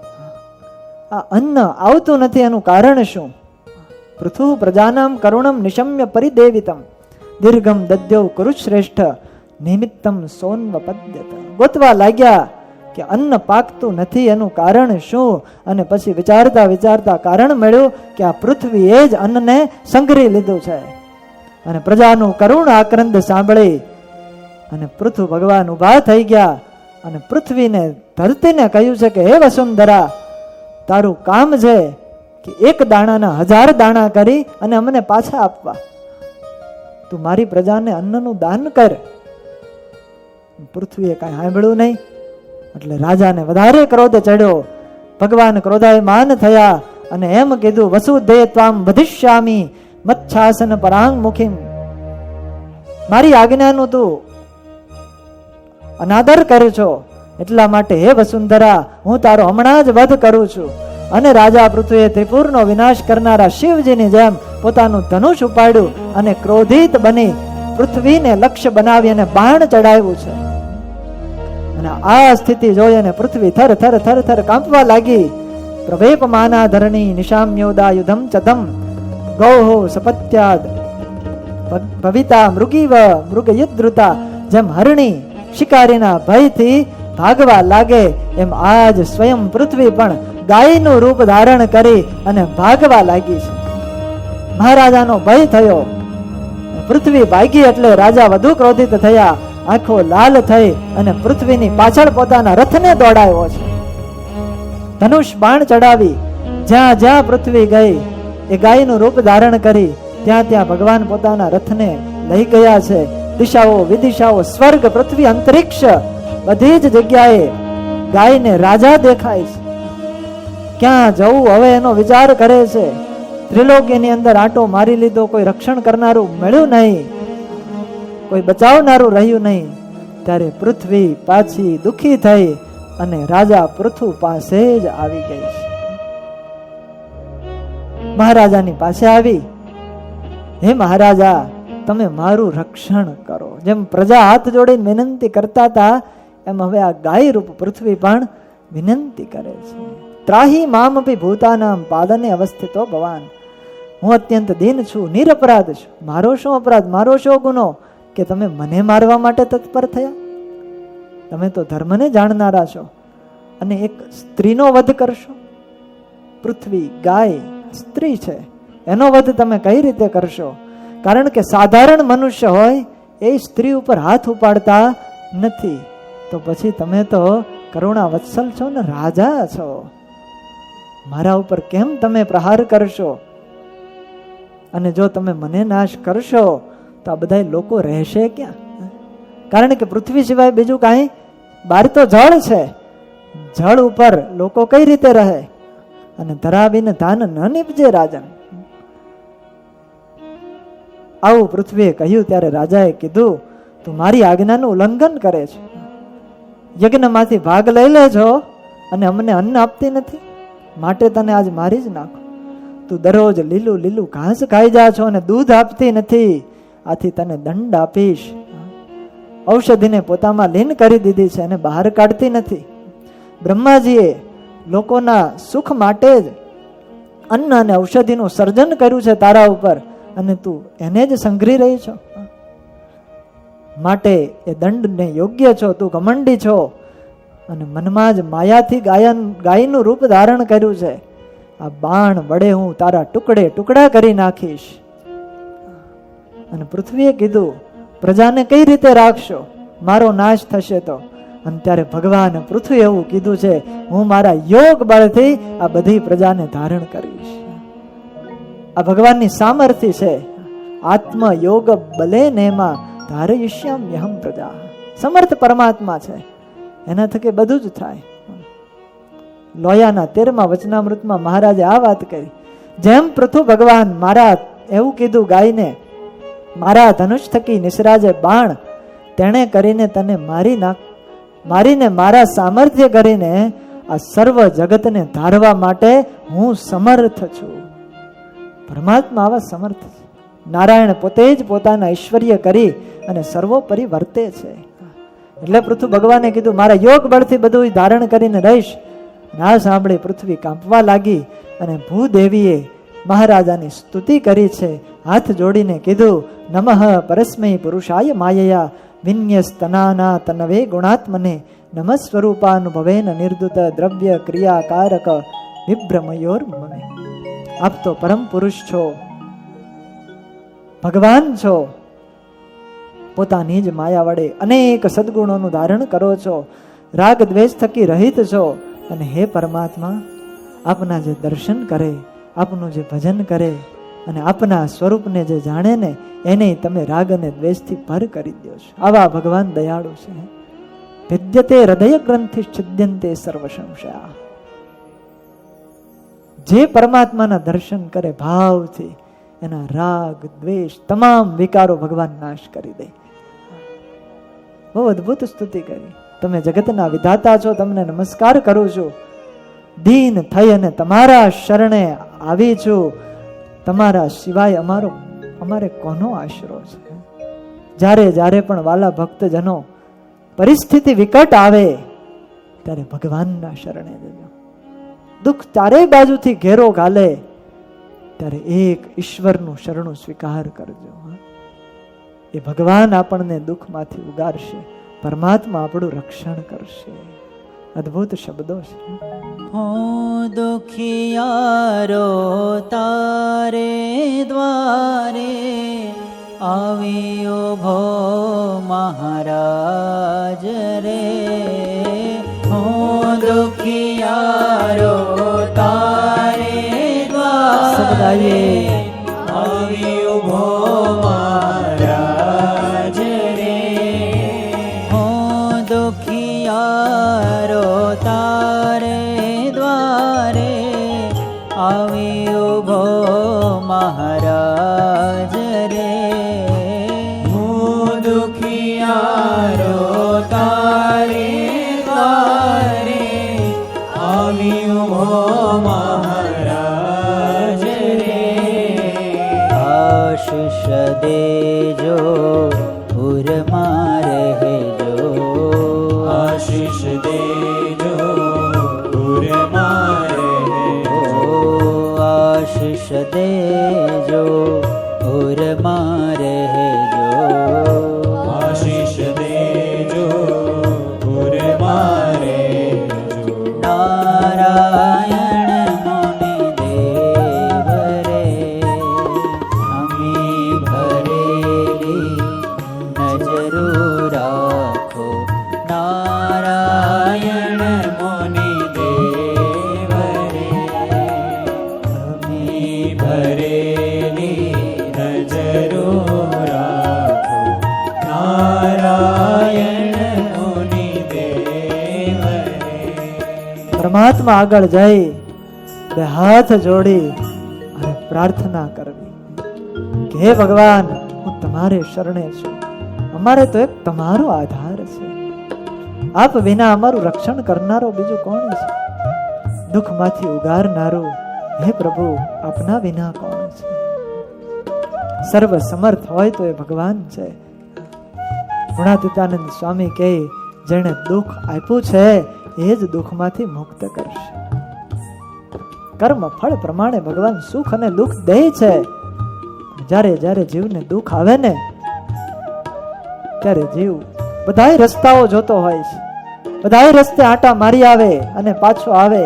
આ અન્ન આવતું નથી, એનું કારણ શું? પૃથુ પ્રજાનામ કરુણમ નિશમ્ય પરિદેવિતમ દીર્ઘમ દદ્યૌ કુરુશ્રેષ્ઠ નિમિત્તમ સોન્વપદ્યત. ગોતવા લાગ્યા કે અન્ન પાકતું નથી, એનું કારણ શું? અને પછી વિચારતા વિચારતા કારણ મળ્યું કે આ પૃથ્વીએ જ અન્નને સંઘરી લીધું છે. અને પ્રજાનું કરુણ આક્રંદ સાંભળી અને પૃથુ ભગવાન ઉભા થઈ ગયા અને પૃથ્વીને, ધરતીને કહ્યું છે કે હે વસુંધરા, તારું કામ છે કે 1 દાણાના 1000 દાણા કરી અને અમને પાછા આપવા. તું મારી પ્રજાને અન્નનું દાન કર. પૃથ્વીએ કાંઈ સાંભળ્યું નહીં. એટલે રાજાને વધારે ક્રોધ ચડ્યો. ભગવાન ક્રોધાયમાન થયા અને એમ કીધું, વસુધે ત્વામ વધિષ્યામી મચ્છાસન પરાંગ મુખીમ. મારી આજ્ઞાનું તું અનાદર કરે છો, એટલા માટે હે વસુંધરા, હું તારો હમણાં જ વધ કરું છું. અને રાજા પૃથ્વીએ ત્રિપુરનો વિનાશ કરનારા શિવજીની જેમ પોતાનું ધનુષ ઉપાડ્યું અને ક્રોધિત બની પૃથ્વીને લક્ષ્ય બનાવી અને બાણ ચડાવ્યું છે. અને આ સ્થિતિ જોઈ અને પૃથ્વી થર થર થર થર કાંપવા લાગી. પ્રવેપમાના ધરણી નિશામ્યોદા યુધમ ચદમ ગૌહો સપત્યાદ ભવિતા મૃગીવ મૃગયુદ્ધૃતા. જેમ હરણી શિકારીના ભયથી ભાગવા લાગે, એમ આજ સ્વયં પૃથ્વી પણ ગાયનું રૂપ ધારણ કરી અને ભાગવા લાગી છે. મહારાજાનો ભય થયો. પૃથ્વી ભાગી એટલે રાજા વધુ ક્રોધિત થયા. આંખો લાલ થઈ અને પૃથ્વીની પાછળ પોતાના રથને દોડાવ્યો છે. ધનુષ બાણ ચડાવી જ્યાં જ્યાં પૃથ્વી ગઈ એ ગાયનું રૂપ ધારણ કરી ત્યાં ત્યાં ભગવાન પોતાના રથને લઈ ગયા છે. દિશાઓ વિદિશાઓ, સ્વર્ગ, પૃથ્વી, અંતરિક્ષ, બધી જ જગ્યાએ ગાયને રાજા દેખાય છે. ક્યાં જવું હવે એનો વિચાર કરે છે. ત્રિલોકીની અંદર આંટો મારી લીધો, કોઈ રક્ષણ કરનારું મળ્યું નહીં, કોઈ બચાવનારું રહ્યું નહીં. ત્યારે પૃથ્વી પાછી દુખી થઈ અને રાજા પૃથુ પાસે જ આવી ગઈ છે. મહારાજાની પાસે આવી, હે મહારાજા, તમે મારું રક્ષણ કરો. જેમ પ્રજા હાથ જોડીને વિનંતી કરતા હતા, એમ હવે આ ગાય રૂપ પૃથ્વી પણ વિનંતી કરે છે. ત્રાહી મામપી ભૂતાનામ પાદને અવસ્થિતો ભવાન. હું અત્યંત દીન છું, નિરપરાધ છું. મારો શું અપરાધ, મારો શું ગુનો કે તમે મને મારવા માટે તત્પર થયા? તમે તો ધર્મને જાણનારા છો અને એક સ્ત્રીનો વધ કરશો. પૃથ્વી ગાય સ્ત્રી છે, એનો વધ તમે કઈ રીતે કરશો? કારણ કે સાધારણ મનુષ્ય હોય એ સ્ત્રી ઉપર હાથ ઉપાડતા નથી. તો પછી તમે તો કરુણા વત્સલ છો ને, રાજા છો. મારા ઉપર કેમ તમે પ્રહાર કરશો? અને જો તમે મને નાશ કરશો તો આ બધા લોકો રહેશે ક્યાં? કારણ કે પૃથ્વી સિવાય બીજું કાંઈ, બહાર તો જળ છે. જળ ઉપર લોકો કઈ રીતે રહે, અને ધરાવીને ધાન ન નીપજે રાજન. આવું પૃથ્વીએ કહ્યું ત્યારે રાજાએ કીધું, તું મારી આજ્ઞાનું ઉલ્લંઘન કરે છે, યજ્ઞમાંથી ભાગ લઈ લેજો અને અમને અન્ન આપતી નથી, માટે તને આજ મારી જ નાખો. તું દરરોજ લીલું લીલું ઘાસ ખાઈ જા છો અને દૂધ આપતી નથી, આથી તને દંડ આપીશ. ઔષધિને પોતામાં લીન કરી દીધી છે અને બહાર કાઢતી નથી. બ્રહ્માજીએ લોકોના સુખ માટે જ અન્ન અને ઔષધિનું સર્જન કર્યું છે તારા ઉપર, અને તું એને જ સંઘરી રહી છો. માટે એ દંડને યોગ્ય છો. તું ઘમંડી છો અને મનમાં જ માયાથી ગાયનું રૂપ ધારણ કર્યું છે. આ બાણ વડે હું તારા ટુકડે ટુકડા કરી નાખીશ. અને પૃથ્વીએ કીધું, પ્રજાને કઈ રીતે રાખશો, મારો નાશ થશે તો. અને ત્યારે ભગવાન પૃથ્વી એવું કીધું છે, હું મારા યોગ બળથી આ બધી પ્રજાને ધારણ કરીશ. આ ભગવાનની સામર્થ્ય છે. આત્મ યોગ બલે નેમાં ધારયિષ્યામ્યહમ પ્રજા. સમર્થ પરમાત્મા છે, એના થકી બધું જ થાય. લોયાના 13મા વચનામૃતમાં મહારાજે આ વાત કરી. જેમ પૃથુ ભગવાન મારા એવું કીધું ગાયને, મારા ધનુષ થકી નિસરાજે બાણ, તેણે કરીને તને મારીને મારા સામર્થ્ય કરીને આ સર્વ જગતને ધારવા માટે હું સમર્થ છું. પરમાત્મા આવા સમર્થ છે. નારાયણ પોતે જ પોતાના ઐશ્વર્ય કરી અને સર્વોપરી વર્તે છે. એટલે પૃથ્વી ભગવાને કીધું, મારા યોગ બળથી બધું ધારણ કરીને રહીશ. ના સાંભળી પૃથ્વી કાંપવા લાગી અને ભૂદેવીએ મહારાજાની સ્તુતિ કરી છે. હાથ જોડીને કીધું, નમઃ પરસ્મૈ પુરુષાય માયયા વિન્યસ્તનાના તનવે ગુણાત્મને નમ સ્વરૂપાનુભવેન નિર્દુત દ્રવ્ય ક્રિયાકારક વિભ્રમયોર મને. આપ તો પરમ પુરુષ છો, ભગવાન છો. પોતાની જ માયા વડે અનેક સદગુણોનું ધારણ કરો છો. રાગ દ્વેષ થકી રહિત છો. અને હે પરમાત્મા, આપના જે દર્શન કરે, આપનું જે ભજન કરે અને આપના સ્વરૂપને જે જાણે ને, એને તમે રાગ અને દ્વેષથી પર કરી દો છો. આવા ભગવાન દયાળુ છે. વિદ્યતે હૃદય ગ્રંથિ છિદ્યંતે સર્વ સંશયા. જે પરમાત્માના દર્શન કરે ભાવથી, એના રાગ દ્વેષ તમામ વિકારો ભગવાન નાશ કરી દે. બહુ અદભુત સ્તુતિ કરી. તમે જગતના વિધાતા છો, તમને નમસ્કાર કરું છું. દીન થઈ અને તમારા શરણે આવી છું. તમારા સિવાય અમારે કોનો આશરો છે. જ્યારે જ્યારે પણ વાલા ભક્તજનો પરિસ્થિતિ વિકટ આવે ત્યારે ભગવાનના શરણે જજો. દુઃખ ચારેય બાજુથી ઘેરો ઘાલે ત્યારે એક ઈશ્વરનું શરણું સ્વીકાર કરજો. એ ભગવાન આપણને દુઃખમાંથી ઉગારશે, પરમાત્મા આપણું રક્ષણ કરશે. અદ્ભુત શબ્દો છે. હું દુખિયારો તારે દ્વારે આવ્યો ભો મહારાજ રે. હું દુખિયારો તારે દ્વારે આવ્યો ભો મહારાજ રે. હું દુખિયારો તારે દ્વારે આવ્યો ભો મહારાજ રે. હું દુખિયારો તારે દ્વારે આવ્યો હો મહારાજ રે. આશીષ દેજો ઉરમાં રહેજો. આશીષ દેજો ઉરમાં રહેજો. આશીષ દેજો ઉરમાં રહેજો. આશીષ દેજો ઉરમાં રહેજો. નારાયણ મુનિ દેવ રે અમે ભરેલી નજરો રાખો. નારાયણ પરમાત્મા આગળ જઈ બે હાથ જોડી અને પ્રાર્થના કરવી કે હે ભગવાન, હું તમારે શરણે છું. અમારે તો એક તમારો આધાર છે. આપ વિના અમારું રક્ષણ કરનારો બીજું કોણ છે? દુઃખમાંથી ઉગારનારું હે પ્રભુ, આપના વિના કોણ છે? સર્વ સમર્થ હોય તો એ ભગવાન છે. ગુણાતીતાનંદ સ્વામી કહે, જેણે દુઃખ આપ્યું છે એ જ દુઃખમાંથી મુક્ત કરશે. કર્મ ફળ પ્રમાણે ભગવાન સુખ અને દુઃખ દે છે. જ્યારે જ્યારે જીવને દુઃખ આવે ને ત્યારે જીવ બધાય રસ્તાઓ જોતો હોય છે, બધાય રસ્તે આંટા મારી આવે અને પાછો આવે,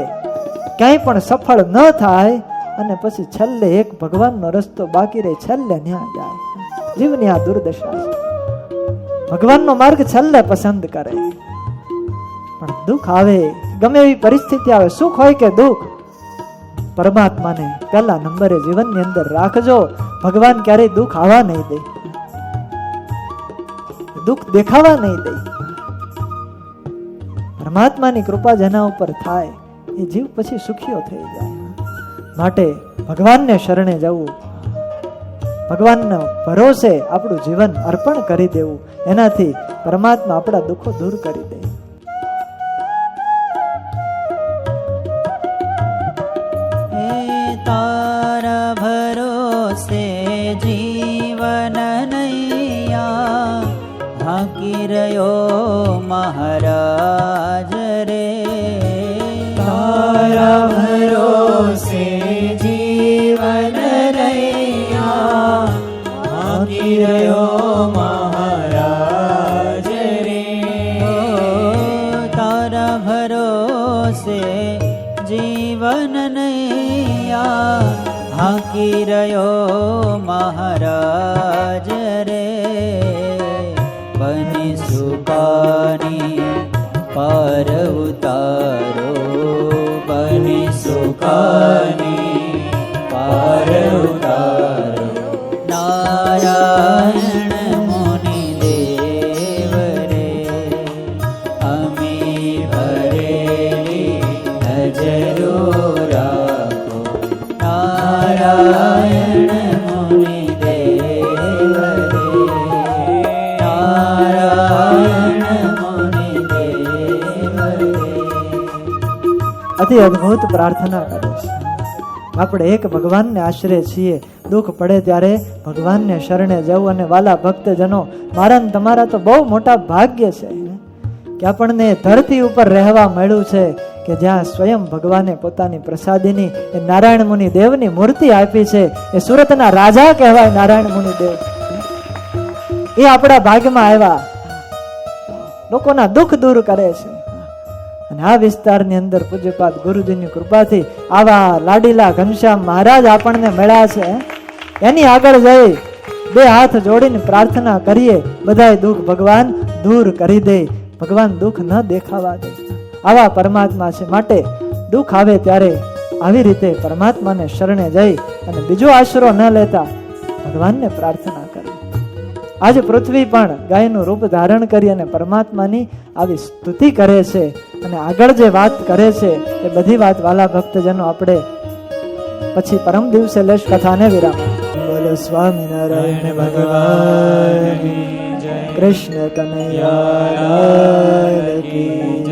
ક્યાંય પણ સફળ ન થાય અને પછી છેલ્લે એક ભગવાનનો રસ્તો બાકી રહે, છેલ્લે ન્યા જાય. જીવની આ દુર્દશા છે. ભગવાનનો માર્ગ છેલ્લે પસંદ કરે. પણ દુઃખ આવે, ગમે એવી પરિસ્થિતિ આવે, સુખ હોય કે દુઃખ, પરમાત્માને પહેલા નંબરે જીવનની અંદર રાખજો. ભગવાન ક્યારેય દુઃખ આવવા નહીં દે, દુઃખ દેખાવા નહીં દે. પરમાત્માની કૃપા જેના ઉપર થાય એ જીવ પછી સુખીઓ થઈ જાય. માટે ભગવાનને શરણે જવું, ભગવાનના ભરોસે આપણું જીવન અર્પણ કરી દેવું, એનાથી પરમાત્મા આપણા દુઃખો દૂર કરી દે. તારા ભરોસે જીવન નૈયા હાકી રહ્યો મહારાજ રે. તારા ભરોસે જીવન નૈયા હાકી રહ્યો મહારાજ રે. તારા ભરોસે જીવન નૈયા હાકી રહ્યો મહારાજ રે. બની સુકાની પાર ઉતારો, બની સુકાની પાર ઉતારો. નારાયણ મુનિ દેવ રે, અમે ભરેલી નજરો રાખો. નારાયણ મુનિ દેવ રે, નારાયણ મુનિ દેવ રે. અતિ અદ્ભુત પ્રાર્થના કરે છે. આપણે એક ભગવાનને આશરે છીએ. દુઃખ પડે ત્યારે ભગવાનને શરણે જવું. અને વાલા ભક્તજનો, મારા ને તમારા તો બહુ મોટા ભાગ્ય છે કે આપણને ધરતી ઉપર રહેવા મળ્યું છે કે જ્યાં સ્વયં ભગવાને પોતાની પ્રસાદીની એ નારાયણ મુનિ દેવની મૂર્તિ આપી છે. એ સુરતના રાજા કહેવાય નારાયણ મુનિ દેવ. એ આપણા ભાગ્યમાં આવ્યા, લોકોના દુઃખ દૂર કરે છે. અને આ વિસ્તારની અંદર પૂજ્યપાદ ગુરુજીની કૃપાથી આવા લાડીલા ઘનશ્યામ મહારાજ આપણને મળ્યા છે. એની આગળ જઈ બે હાથ જોડીને પ્રાર્થના કરીએ, બધાય દુઃખ ભગવાન દૂર કરી દે, ભગવાન દુઃખ ન દેખાવા દે. આવા પરમાત્મા છે. માટે દુઃખ આવે ત્યારે આવી રીતે પરમાત્માને શરણે જઈ અને બીજો આશરો ન લેતા ભગવાનને પ્રાર્થના કરી. આજે પૃથ્વી પણ ગાયનું રૂપ ધારણ કરી અને પરમાત્માની આવી સ્તુતિ કરે છે. અને આગળ જે વાત કરે છે એ બધી વાત વાલા ભક્તજનો આપણે પછી પરમ દિવસે લેશ કથાને વિરામ. બોલો સ્વામિનારાયણ ભગવાન, કૃષ્ણ કનૈયા કી